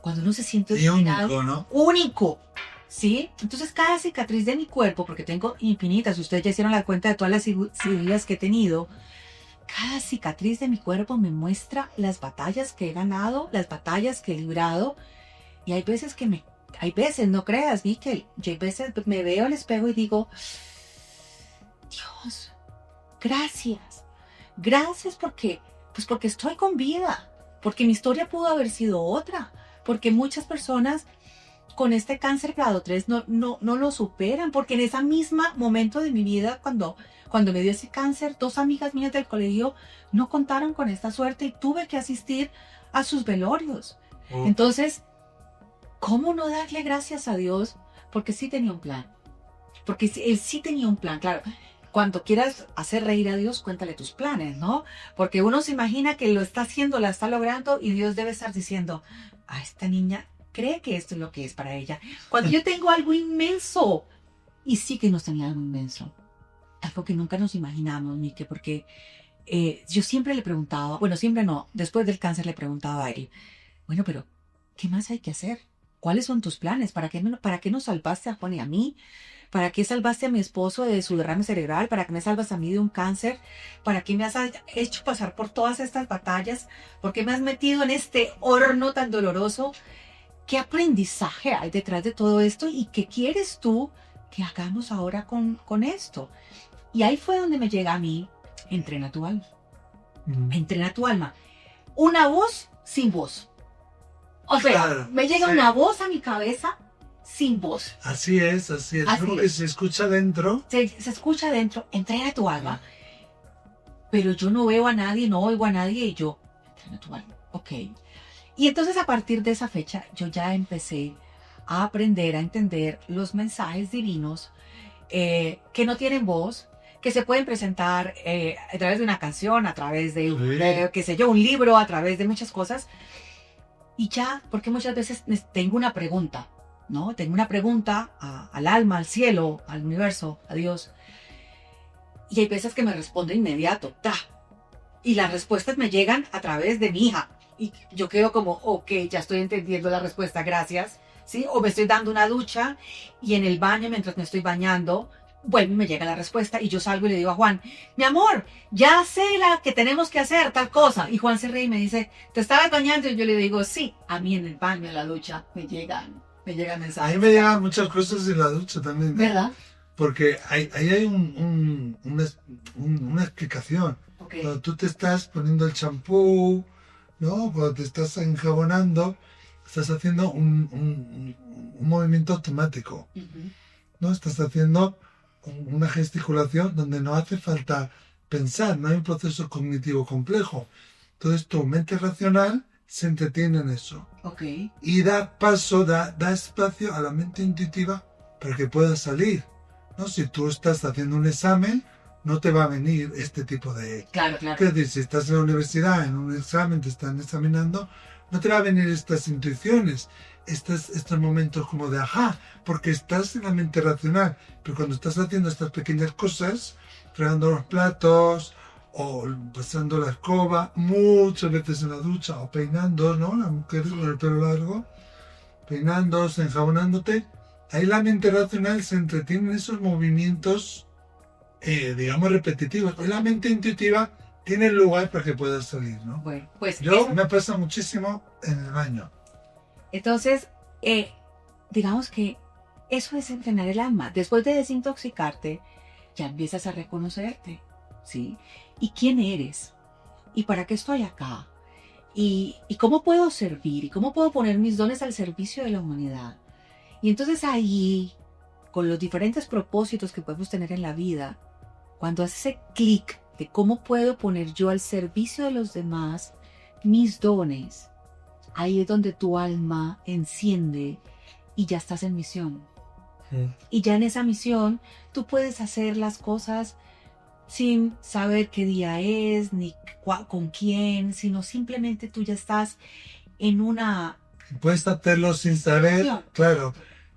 cuando uno se siente original, único, ¿no? Único. ¿Sí? Entonces cada cicatriz de mi cuerpo, porque tengo infinitas, ustedes ya hicieron la cuenta de todas las cirugías que he tenido, cada cicatriz de mi cuerpo me muestra las batallas que he ganado, las batallas que he librado, y hay veces no creas, Miquel, yo hay veces me veo al espejo y digo, Dios, gracias porque estoy con vida, porque mi historia pudo haber sido otra, porque muchas personas con este cáncer grado 3 no lo superan, porque en ese mismo momento de mi vida, cuando me dio ese cáncer, 2 amigas mías del colegio no contaron con esta suerte y tuve que asistir a sus velorios. Entonces, ¿cómo no darle gracias a Dios? Porque sí tenía un plan. Porque Él sí tenía un plan, claro. Cuando quieras hacer reír a Dios, cuéntale tus planes, ¿no? Porque uno se imagina que lo está haciendo, la está logrando y Dios debe estar diciendo, a esta niña cree que esto es lo que es para ella. Cuando yo tengo algo inmenso, y sí que nos tenía algo inmenso, algo que nunca nos imaginamos, Mike, porque yo siempre le preguntaba, bueno, siempre no, después del cáncer le preguntaba a él, bueno, pero ¿qué más hay que hacer? ¿Cuáles son tus planes? ¿Para qué nos salvaste a Juan y a mí? ¿Para qué salvaste a mi esposo de su derrame cerebral? ¿Para qué me salvas a mí de un cáncer? ¿Para qué me has hecho pasar por todas estas batallas? ¿Por qué me has metido en este horno tan doloroso? ¿Qué aprendizaje hay detrás de todo esto? ¿Y qué quieres tú que hagamos ahora con esto? Y ahí fue donde me llega a mí Entrena tu alma. Mm. Entrena tu alma. Una voz sin voz. O sea, Claro, me llega sí. una voz a mi cabeza sin voz. Así es, así es. Así Algo que es. se escucha dentro. Se escucha dentro, entrena tu alma. Pero yo no veo a nadie, no oigo a nadie y yo, entrena tu alma. Ok. Y entonces a partir de esa fecha yo ya empecé a aprender a entender los mensajes divinos que no tienen voz, que se pueden presentar a través de una canción, a través de, Sí. qué sé yo, un libro, a través de muchas cosas. Y ya, porque muchas veces tengo una pregunta, ¿no? Tengo una pregunta al alma, al cielo, al universo, a Dios. Y hay veces que me responde inmediato, ¡ta! Y las respuestas me llegan a través de mi hija. Y yo quedo como, ok, ya estoy entendiendo la respuesta, gracias. ¿Sí? O me estoy dando una ducha y en el baño, mientras me estoy bañando, vuelve y me llega la respuesta. Y yo salgo y le digo a Juan, mi amor, ya sé la que tenemos que hacer, tal cosa. Y Juan se ríe y me dice, ¿te estabas bañando? Y yo le digo, sí. A mí en el baño, en la ducha, me llegan A mensajes. mí me llegan muchas cosas en la ducha también. ¿Verdad? Porque ahí hay una explicación. Ok. Cuando tú te estás poniendo el champú, ¿no? Cuando te estás enjabonando, estás haciendo un movimiento automático, Ujú. ¿no? Estás haciendo una gesticulación donde no hace falta pensar, no hay un proceso cognitivo complejo. Entonces tu mente racional se entretiene en eso Ok. y da paso, da espacio a la mente intuitiva para que pueda salir, ¿no? Si tú estás haciendo un examen, no te va a venir este tipo de... Claro, claro. Es decir, si estás en la universidad, en un examen, te están examinando, no te va a venir estas intuiciones, estos momentos como de ajá, porque estás en la mente racional. Pero cuando estás haciendo estas pequeñas cosas, fregando los platos, o pasando la escoba, muchas veces en la ducha, o peinando, ¿no? Las mujeres con el pelo largo, peinándose, enjabonándote, ahí la mente racional se entretiene en esos movimientos, digamos, repetitivos. Y la mente intuitiva tiene lugar para que puedas salir, ¿no? Bueno, pues Yo eso- me pasa muchísimo en el baño. entonces, digamos que eso es entrenar el alma. Después de desintoxicarte, ya empiezas a reconocerte, ¿sí? ¿Y quién eres? ¿Y para qué estoy acá? ¿Y cómo puedo servir? ¿Y cómo puedo poner mis dones al servicio de la humanidad? Y entonces ahí, con los diferentes propósitos que podemos tener en la vida, cuando haces ese clic de cómo puedo poner yo al servicio de los demás mis dones, ahí es donde tu alma enciende y ya estás en misión. Y ya en esa misión tú puedes hacer las cosas sin saber qué día es, ni con quién, sino simplemente tú ya estás en una... Puedes hacerlo sin saber, Inspiración. claro,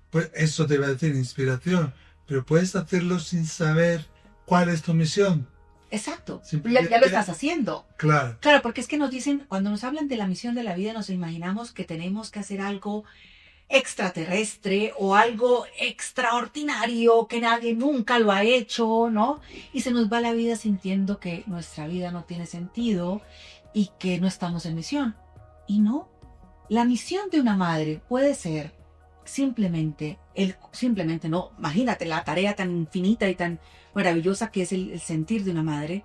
pues eso te iba a decir, inspiración, pero puedes hacerlo sin saber cuál es tu misión. Exacto, Simplemente- ya lo estás haciendo. Claro, Claro, porque es que nos dicen, cuando nos hablan de la misión de la vida, nos imaginamos que tenemos que hacer algo extraterrestre o algo extraordinario que nadie nunca lo ha hecho, ¿no? Y se nos va la vida sintiendo que nuestra vida no tiene sentido y que no estamos en misión. Y no, la misión de una madre puede ser simplemente no, imagínate la tarea tan infinita y tan maravillosa que es el sentir de una madre,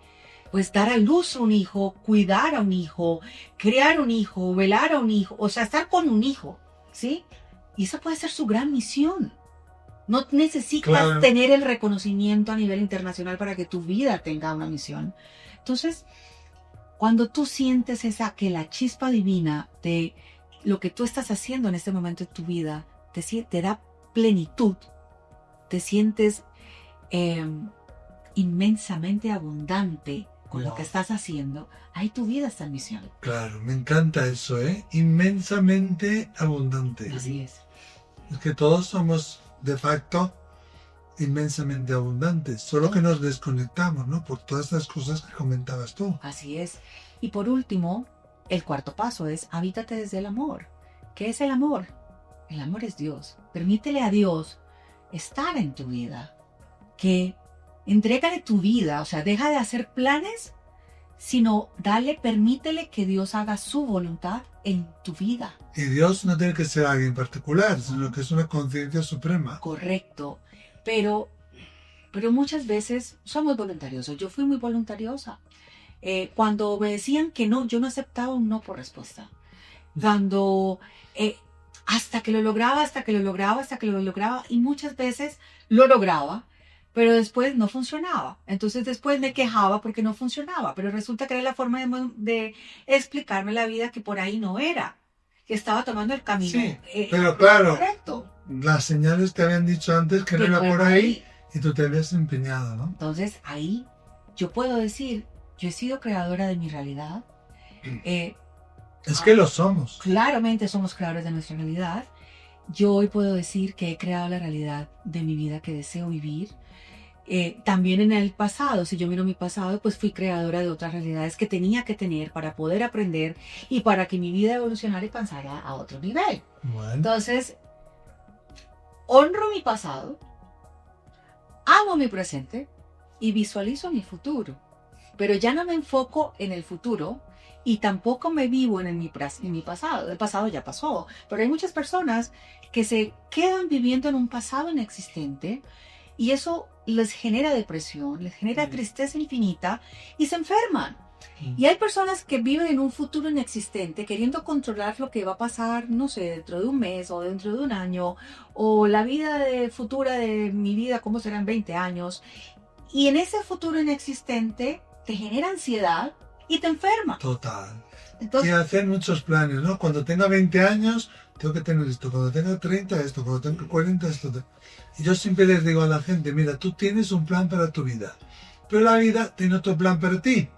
pues dar a luz a un hijo, cuidar a un hijo, crear un hijo, velar a un hijo, o sea, estar con un hijo, ¿sí? Y esa puede ser su gran misión. No necesitas Claro. tener el reconocimiento a nivel internacional para que tu vida tenga una misión. Entonces, cuando tú sientes que la chispa divina de lo que tú estás haciendo en este momento de tu vida te da plenitud, te sientes inmensamente abundante con lo Wow. que estás haciendo, ahí tu vida está en misión. claro, me encanta eso, ¿eh? Inmensamente abundante. Así es. Es que todos somos, de facto, inmensamente abundantes, solo que nos desconectamos, ¿no? Por todas las cosas que comentabas tú. Así es. Y por último, el cuarto paso es habítate desde el amor. ¿Qué es el amor? El amor es Dios. Permítele a Dios estar en tu vida. Que entrégale tu vida, o sea, deja de hacer planes, sino permítele que Dios haga su voluntad en tu vida. Y Dios no tiene que ser alguien particular, sino que es una conciencia suprema. Correcto. Pero pero muchas veces somos voluntariosos. Yo fui muy voluntariosa. Cuando me decían que no, yo no aceptaba un no por respuesta. Cuando hasta que lo lograba, hasta que lo lograba, hasta que lo lograba, y muchas veces lo lograba, pero después no funcionaba. Entonces después me quejaba porque no funcionaba, pero resulta que era la forma de explicarme la vida que por ahí no era, que estaba tomando el camino Sí, pero claro, correcto. las señales te habían dicho antes que no Que era no por era ahí y tú te habías empeñado, ¿no? Entonces ahí yo puedo decir, yo he sido creadora de mi realidad. Es que lo somos. Claramente somos creadores de nuestra realidad. Yo hoy puedo decir que he creado la realidad de mi vida que deseo vivir. También en el pasado, si yo miro mi pasado, pues fui creadora de otras realidades que tenía que tener para poder aprender y para que mi vida evolucionara y pasara a otro nivel. Bueno, Entonces, honro mi pasado, amo mi presente y visualizo mi futuro. Pero ya no me enfoco en el futuro y tampoco me vivo en mi pasado. El pasado ya pasó. Pero hay muchas personas que se quedan viviendo en un pasado inexistente y eso les genera depresión, les genera tristeza infinita y se enferman. Y hay personas que viven en un futuro inexistente queriendo controlar lo que va a pasar, no sé, dentro de un mes o dentro de un año, o la vida futura de mi vida, cómo será en 20 años. Y en ese futuro inexistente te genera ansiedad y te enferma. total. Y Entonces, hacer muchos planes, ¿no? Cuando tenga 20 años, tengo que tener esto. Cuando tenga 30, esto. Cuando tenga 40, esto. Y yo siempre les digo a la gente, mira, tú tienes un plan para tu vida, pero la vida tiene otro plan para ti.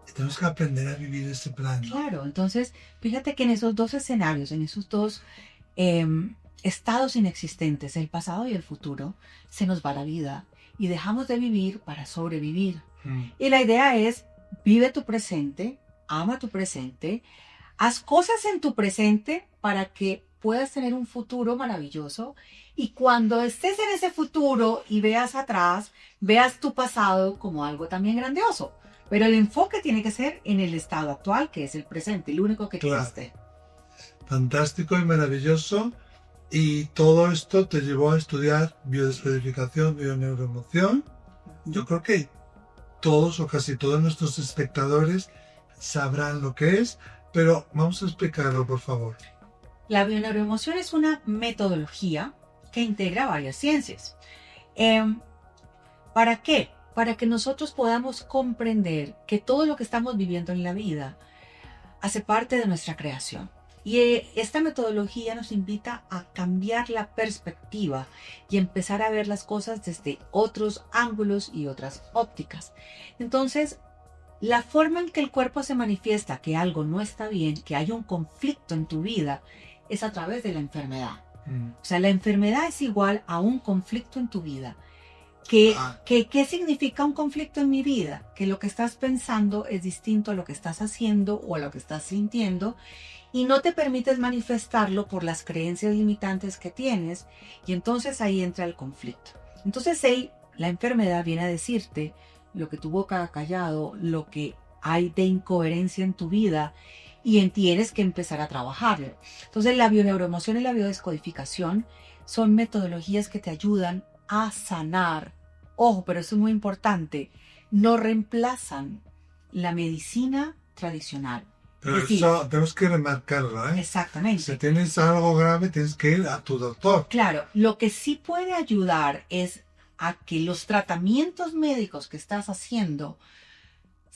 Y tenemos que aprender a vivir ese plan. claro, entonces fíjate que en esos dos escenarios, en esos dos estados inexistentes, el pasado y el futuro, se nos va la vida y dejamos de vivir para sobrevivir. Y la idea es, vive tu presente, ama tu presente, haz cosas en tu presente para que puedas tener un futuro maravilloso y cuando estés en ese futuro y veas atrás, veas tu pasado como algo también grandioso. Pero el enfoque tiene que ser en el estado actual, que es el presente, el único que Claro. existe. Fantástico y maravilloso. Y todo esto te llevó a estudiar biodescodificación, bioneuroemoción. Yo creo que todos o casi todos nuestros espectadores sabrán lo que es, pero vamos a explicarlo, por favor. La bioneuroemoción es una metodología que integra varias ciencias. ¿Para qué? Para que nosotros podamos comprender que todo lo que estamos viviendo en la vida hace parte de nuestra creación. Y esta metodología nos invita a cambiar la perspectiva y empezar a ver las cosas desde otros ángulos y otras ópticas. Entonces, la forma en que el cuerpo se manifiesta que algo no está bien, que hay un conflicto en tu vida, es a través de la enfermedad. O sea, la enfermedad es igual a un conflicto en tu vida. ¿Qué significa un conflicto en mi vida? Que lo que estás pensando es distinto a lo que estás haciendo o a lo que estás sintiendo y no te permites manifestarlo por las creencias limitantes que tienes y entonces ahí entra el conflicto. Entonces ahí la enfermedad viene a decirte lo que tu boca ha callado, lo que hay de incoherencia en tu vida y tienes que empezar a trabajarlo. Entonces la bioneuroemoción y la biodescodificación son metodologías que te ayudan a sanar. Ojo, pero eso es muy importante, no reemplazan la medicina tradicional. Pero Es decir, eso tenemos que remarcarlo, ¿eh? exactamente. Si tienes algo grave, tienes que ir a tu doctor. Claro, lo que sí puede ayudar es a que los tratamientos médicos que estás haciendo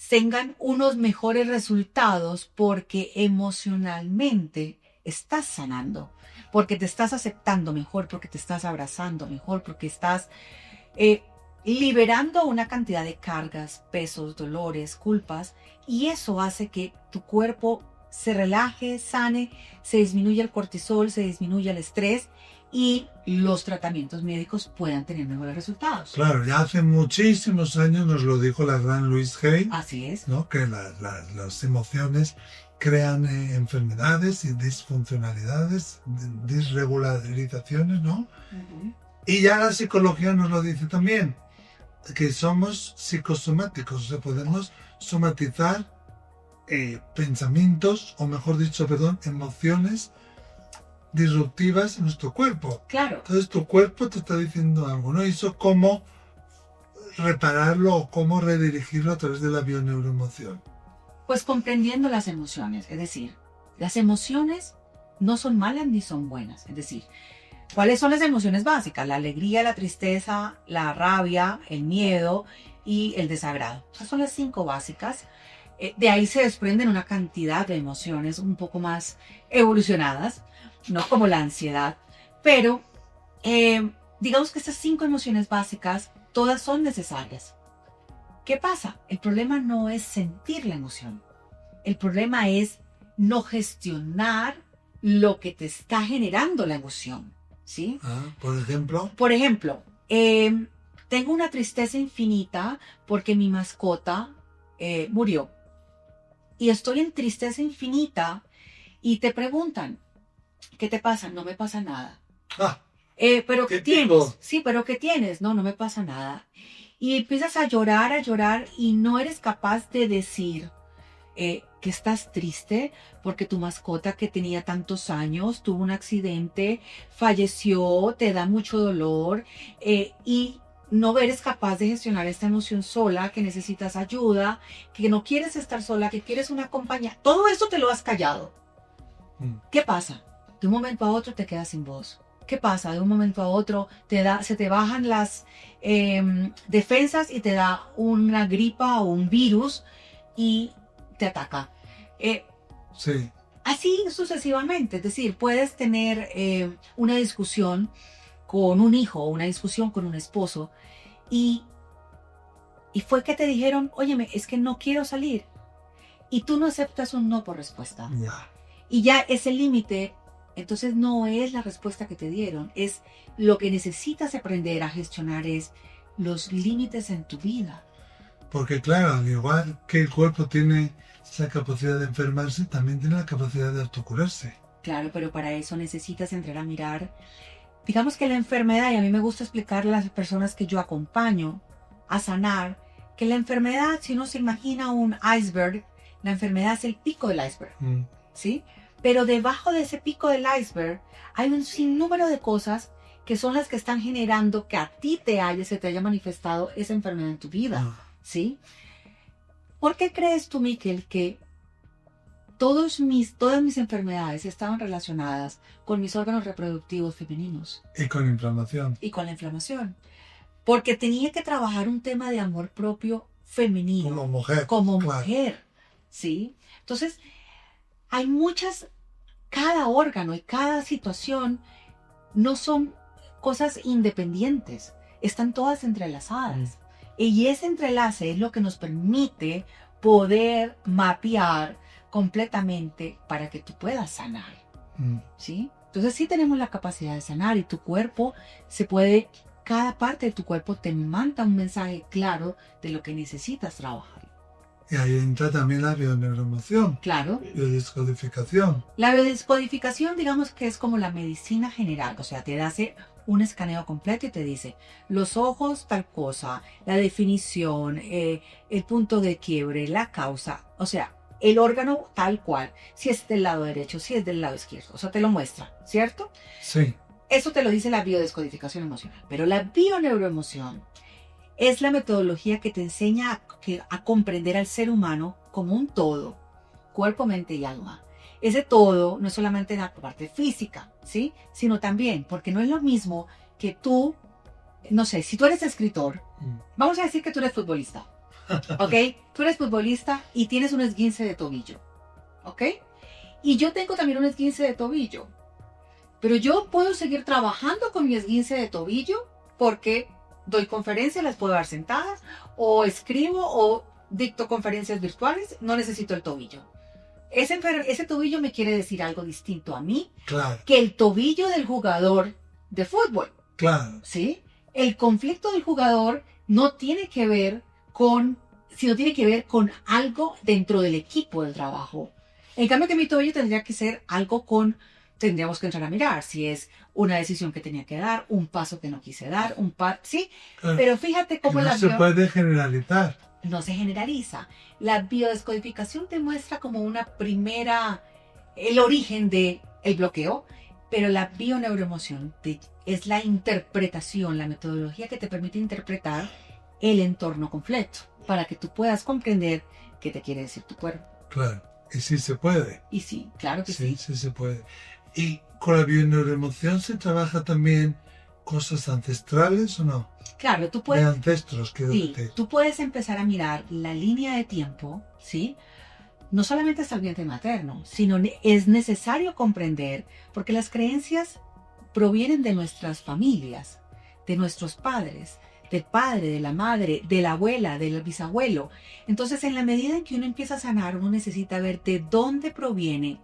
tengan unos mejores resultados porque emocionalmente estás sanando, porque te estás aceptando mejor, porque te estás abrazando mejor, porque estás liberando una cantidad de cargas, pesos, dolores, culpas, y eso hace que tu cuerpo se relaje, sane, se disminuya el cortisol, se disminuya el estrés y los tratamientos médicos puedan tener mejores resultados. Claro, ya hace muchísimos años nos lo dijo la gran Louise Hay, Así es. ¿no? Que las emociones crean enfermedades y disfuncionalidades, disregularizaciones, ¿no? Uh-huh. Y ya la psicología nos lo dice también, que somos psicosomáticos, o sea, podemos somatizar pensamientos, o mejor dicho, perdón, emociones disruptivas en nuestro cuerpo. Claro. Entonces tu cuerpo te está diciendo algo, ¿no? Y eso como repararlo o cómo redirigirlo a través de la bioneuroemoción? Pues comprendiendo las emociones, es decir, las emociones no son malas ni son buenas, es decir, ¿cuáles son las emociones básicas? La alegría, la tristeza, la rabia, el miedo y el desagrado. Esas son las 5 básicas. De ahí se desprenden una cantidad de emociones un poco más evolucionadas, no como la ansiedad, pero digamos que estas 5 emociones básicas, todas son necesarias. ¿Qué pasa? El problema no es sentir la emoción. El problema es no gestionar lo que te está generando la emoción, ¿sí? Por ejemplo. Por ejemplo, tengo una tristeza infinita porque mi mascota murió. Y estoy en tristeza infinita y te preguntan, ¿qué te pasa? No me pasa nada. ¿Pero qué tienes? Sí, ¿pero qué tienes? No, no me pasa nada. Y empiezas a llorar y no eres capaz de decir que estás triste porque tu mascota que tenía tantos años tuvo un accidente, falleció, te da mucho dolor y no eres capaz de gestionar esta emoción sola, que necesitas ayuda, que no quieres estar sola, que quieres una compañía. Todo eso te lo has callado. ¿Qué pasa? De un momento a otro te quedas sin voz. ¿Qué pasa? De un momento a otro se te bajan las defensas y te da una gripa o un virus y te ataca. Sí. Así sucesivamente. Es decir, puedes tener una discusión con un hijo o una discusión con un esposo y fue que te dijeron, óyeme, es que no quiero salir. Y tú no aceptas un no por respuesta. Y ya ese límite, entonces no es la respuesta que te dieron, es lo que necesitas aprender a gestionar, es los límites en tu vida. Porque claro, al igual que el cuerpo tiene esa capacidad de enfermarse, también tiene la capacidad de autocurarse. Claro, pero para eso necesitas entrar a mirar. Digamos que la enfermedad, y a mí me gusta explicarle a las personas que yo acompaño a sanar, que la enfermedad, si uno se imagina un iceberg, la enfermedad es el pico del iceberg, ¿sí? Pero debajo de ese pico del iceberg hay un sinnúmero de cosas que son las que están generando que a ti se te haya manifestado esa enfermedad en tu vida, ¿sí? ¿Por qué crees tú, Miquel, que todas mis enfermedades estaban relacionadas con mis órganos reproductivos femeninos? Y con inflamación. Y con la inflamación. Porque tenía que trabajar un tema de amor propio femenino. Como mujer. Como mujer, ¿sí? Entonces, hay cada órgano y cada situación no son cosas independientes, están todas entrelazadas. Y ese entrelace es lo que nos permite poder mapear completamente para que tú puedas sanar, ¿sí? Entonces sí tenemos la capacidad de sanar y tu cuerpo cada parte de tu cuerpo te manda un mensaje claro de lo que necesitas trabajar. Y ahí entra también la bioneuroemoción. Claro. Biodescodificación. La biodescodificación, digamos que es como la medicina general, o sea, te hace un escaneo completo y te dice los ojos tal cosa, la definición, el punto de quiebre, la causa, o sea, el órgano tal cual, si es del lado derecho, si es del lado izquierdo, o sea, te lo muestra, ¿cierto? Sí. Eso te lo dice la biodescodificación emocional, pero la bioneuroemoción es la metodología que te enseña a comprender al ser humano como un todo, cuerpo, mente y alma. Ese todo no es solamente la parte física, ¿sí? Sino también, porque no es lo mismo que tú, no sé, si tú eres escritor, vamos a decir que tú eres futbolista, ¿ok? Tú eres futbolista y tienes un esguince de tobillo, ¿ok? Y yo tengo también un esguince de tobillo, pero yo puedo seguir trabajando con mi esguince de tobillo porque doy conferencias, las puedo dar sentadas, o escribo o dicto conferencias virtuales, no necesito el tobillo. Ese tobillo me quiere decir algo distinto a mí, claro, que el tobillo del jugador de fútbol. Claro. ¿Sí? El conflicto del jugador no tiene que ver sino tiene que ver con algo dentro del equipo del trabajo. En cambio que mi tobillo tendría que ser algo tendríamos que entrar a mirar si es una decisión que tenía que dar, un paso que no quise dar, ¿sí? Claro. Pero fíjate cómo no se puede generalizar. No se generaliza. La biodescodificación te muestra como el origen del bloqueo, pero la bioneuroemoción es la interpretación, la metodología que te permite interpretar el entorno completo para que tú puedas comprender qué te quiere decir tu cuerpo. Claro, y sí se puede. Y sí, claro que Sí, sí. sí se puede. ¿Y con la bioneuroemoción se trabaja también cosas ancestrales o no? Claro, tú De puedes, ancestros, quiero sí, decir. tú puedes empezar a mirar la línea de tiempo, ¿sí? No solamente hasta el vientre materno, sino es necesario comprender, porque las creencias provienen de nuestras familias, de nuestros padres, del padre, de la madre, de la abuela, del bisabuelo. Entonces, en la medida en que uno empieza a sanar, uno necesita ver de dónde proviene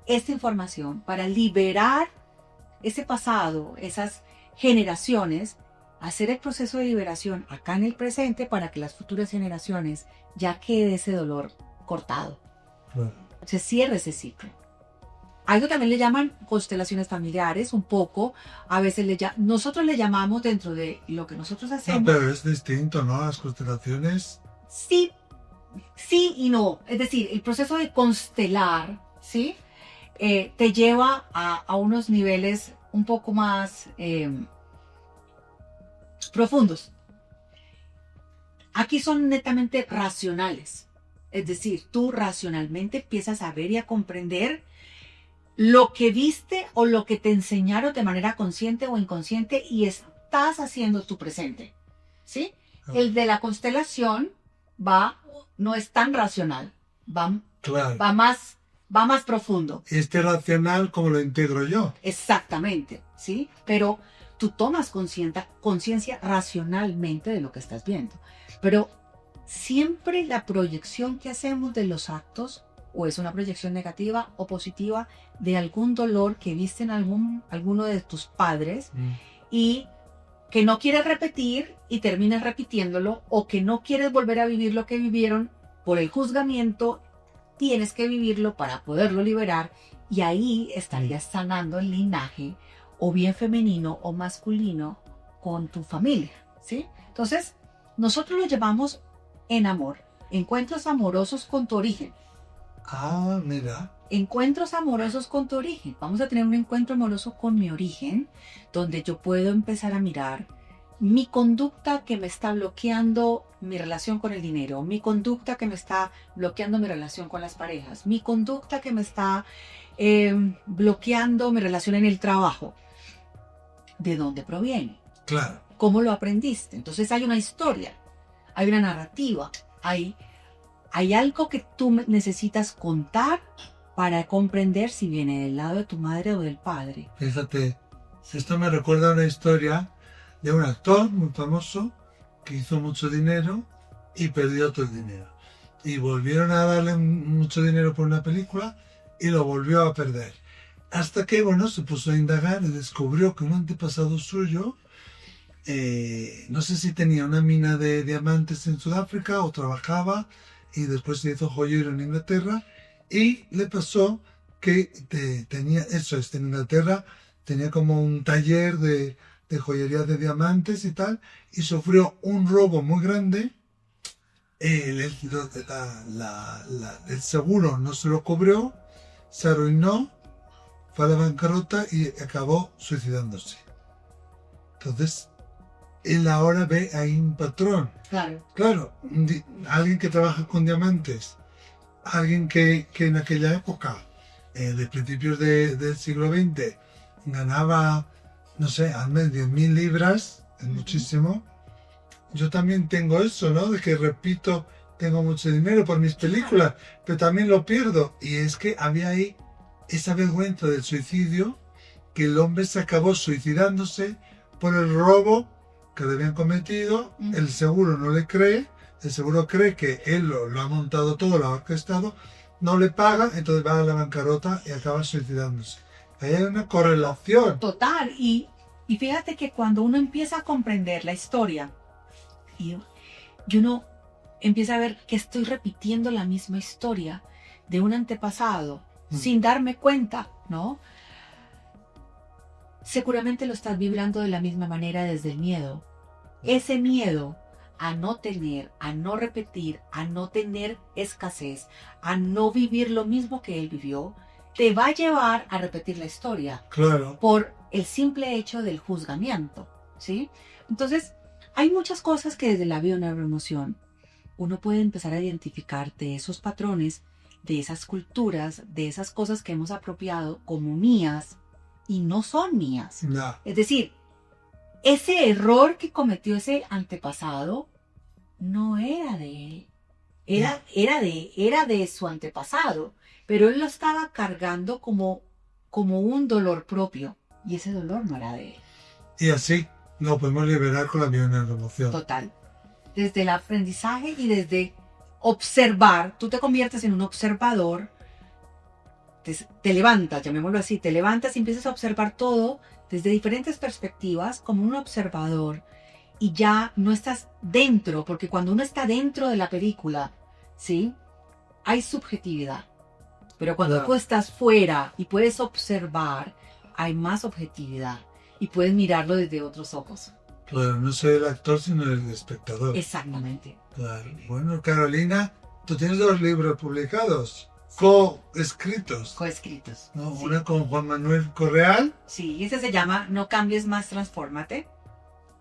esta información para liberar ese pasado, esas generaciones, hacer el proceso de liberación acá en el presente para que las futuras generaciones ya quede ese dolor cortado. Claro. Se cierre ese ciclo. Algo también le llaman constelaciones familiares, un poco. A veces nosotros le llamamos dentro de lo que nosotros hacemos. No, pero es distinto, ¿no? Las constelaciones. Sí, sí y no. Es decir, el proceso de constelar, ¿sí? Te lleva a unos niveles un poco más profundos. Aquí son netamente racionales. Es decir, tú racionalmente empiezas a ver y a comprender lo que viste o lo que te enseñaron de manera consciente o inconsciente y estás haciendo tu presente. ¿Sí? El de la constelación no es tan racional, Claro. va más profundo. Este racional, ¿cómo lo integro yo? Exactamente, ¿sí? Pero tú tomas conciencia racionalmente de lo que estás viendo. Pero siempre la proyección que hacemos de los actos o es una proyección negativa o positiva de algún dolor que viste en alguno de tus padres y que no quieres repetir y terminas repitiéndolo o que no quieres volver a vivir lo que vivieron por el juzgamiento, tienes que vivirlo para poderlo liberar y ahí estarías sanando el linaje o bien femenino o masculino con tu familia, ¿sí? Entonces, nosotros lo llamamos en amor, encuentros amorosos con tu origen. Ah, mira. Encuentros amorosos con tu origen. Vamos a tener un encuentro amoroso con mi origen, donde yo puedo empezar a mirar mi conducta que me está bloqueando mi relación con el dinero, mi conducta que me está bloqueando mi relación con las parejas, mi conducta que me está bloqueando mi relación en el trabajo. ¿De dónde proviene? Claro. ¿Cómo lo aprendiste? Entonces hay una historia, hay una narrativa, hay algo que tú necesitas contar para comprender si viene del lado de tu madre o del padre. Fíjate, esto me recuerda a una historia de un actor muy famoso que hizo mucho dinero y perdió todo el dinero. Y volvieron a darle mucho dinero por una película y lo volvió a perder. Hasta que, bueno, se puso a indagar y descubrió que un antepasado suyo, no sé si tenía una mina de diamantes en Sudáfrica o trabajaba y después se hizo joyero en Inglaterra y le pasó que en Inglaterra tenía como un taller de joyería de diamantes y tal, y sufrió un robo muy grande. El seguro no se lo cubrió, se arruinó, fue a la bancarrota y acabó suicidándose. Entonces, él ahora ve ahí un patrón. Claro, alguien que trabaja con diamantes, alguien que en aquella época, de principios del siglo XX, ganaba, no sé, al mes 10.000 libras, es muchísimo. Yo también tengo eso, ¿no? De que repito, tengo mucho dinero por mis películas, pero también lo pierdo. Y es que había ahí esa vergüenza del suicidio, que el hombre se acabó suicidándose por el robo que le habían cometido. El seguro no le cree, el seguro cree que él lo ha montado todo, lo ha orquestado, no le paga, entonces va a la bancarrota y acaba suicidándose. Ahí hay una correlación. Total, y fíjate que cuando uno empieza a comprender la historia y uno empieza a ver que estoy repitiendo la misma historia de un antepasado sin darme cuenta, ¿no? Seguramente lo estás vibrando de la misma manera desde el miedo. Ese miedo a no tener, a no repetir, a no tener escasez, a no vivir lo mismo que él vivió, te va a llevar a repetir la historia. Claro. Por el simple hecho del juzgamiento, ¿sí? Entonces, Hay muchas cosas que desde la bioneuroemoción uno puede empezar a identificar de esos patrones, de esas culturas, de esas cosas que hemos apropiado como mías y no son mías. No. Es decir, ese error que cometió ese antepasado no era de él. Era de su antepasado, pero él lo estaba cargando como un dolor propio y ese dolor no era de él. Y así nos podemos liberar con la bioneuroemoción. Total. Desde el aprendizaje y desde observar, tú te conviertes en un observador, te levantas, llamémoslo así, te levantas y empiezas a observar todo desde diferentes perspectivas como un observador y ya no estás dentro, porque cuando uno está dentro de la película, ¿sí? Hay subjetividad. Pero cuando Claro. tú estás fuera y puedes observar, hay más objetividad y puedes mirarlo desde otros ojos. Claro, no soy el actor, sino el espectador. Exactamente. Claro. Bueno, Carolina, tú tienes 2 libros publicados, coescritos, Coescritos. ¿no? Sí. Una con Juan Manuel Correal Sí, ese se llama No cambies más, transfórmate.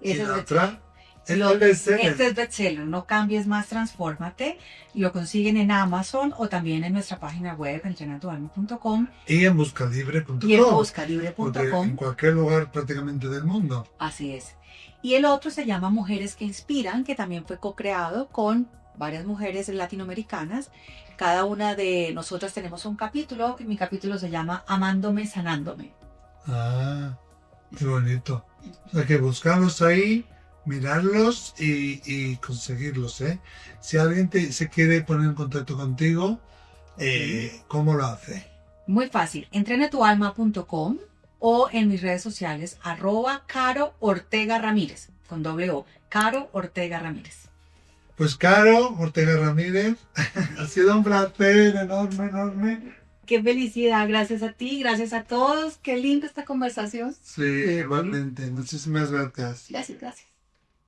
y Ese la es otra es Lo- el bestseller. Este es bestseller, No cambies más, transfórmate. Lo consiguen en Amazon o también en nuestra página web, entrenatualma.com Y en buscalibre.com. y en Porque en buscalibre.com. cualquier lugar prácticamente del mundo. Así es. Y el otro se llama Mujeres que Inspiran, que también fue co-creado con varias mujeres latinoamericanas. Cada una de nosotras tenemos un capítulo y mi capítulo se llama Amándome, Sanándome. Ah, qué bonito. O sea que buscarlos ahí, mirarlos y conseguirlos, ¿eh? Si alguien se quiere poner en contacto contigo, ¿cómo lo hace? Muy fácil, entrenetualma.com o en mis redes sociales, @Caro Ortega Ramírez, con doble O, Caro Ortega Ramírez. Pues Caro Ortega Ramírez, ha sido un placer enorme, enorme. Qué felicidad, gracias a ti, gracias a todos, qué linda esta conversación. Sí, igualmente. Muchísimas gracias. Gracias, gracias.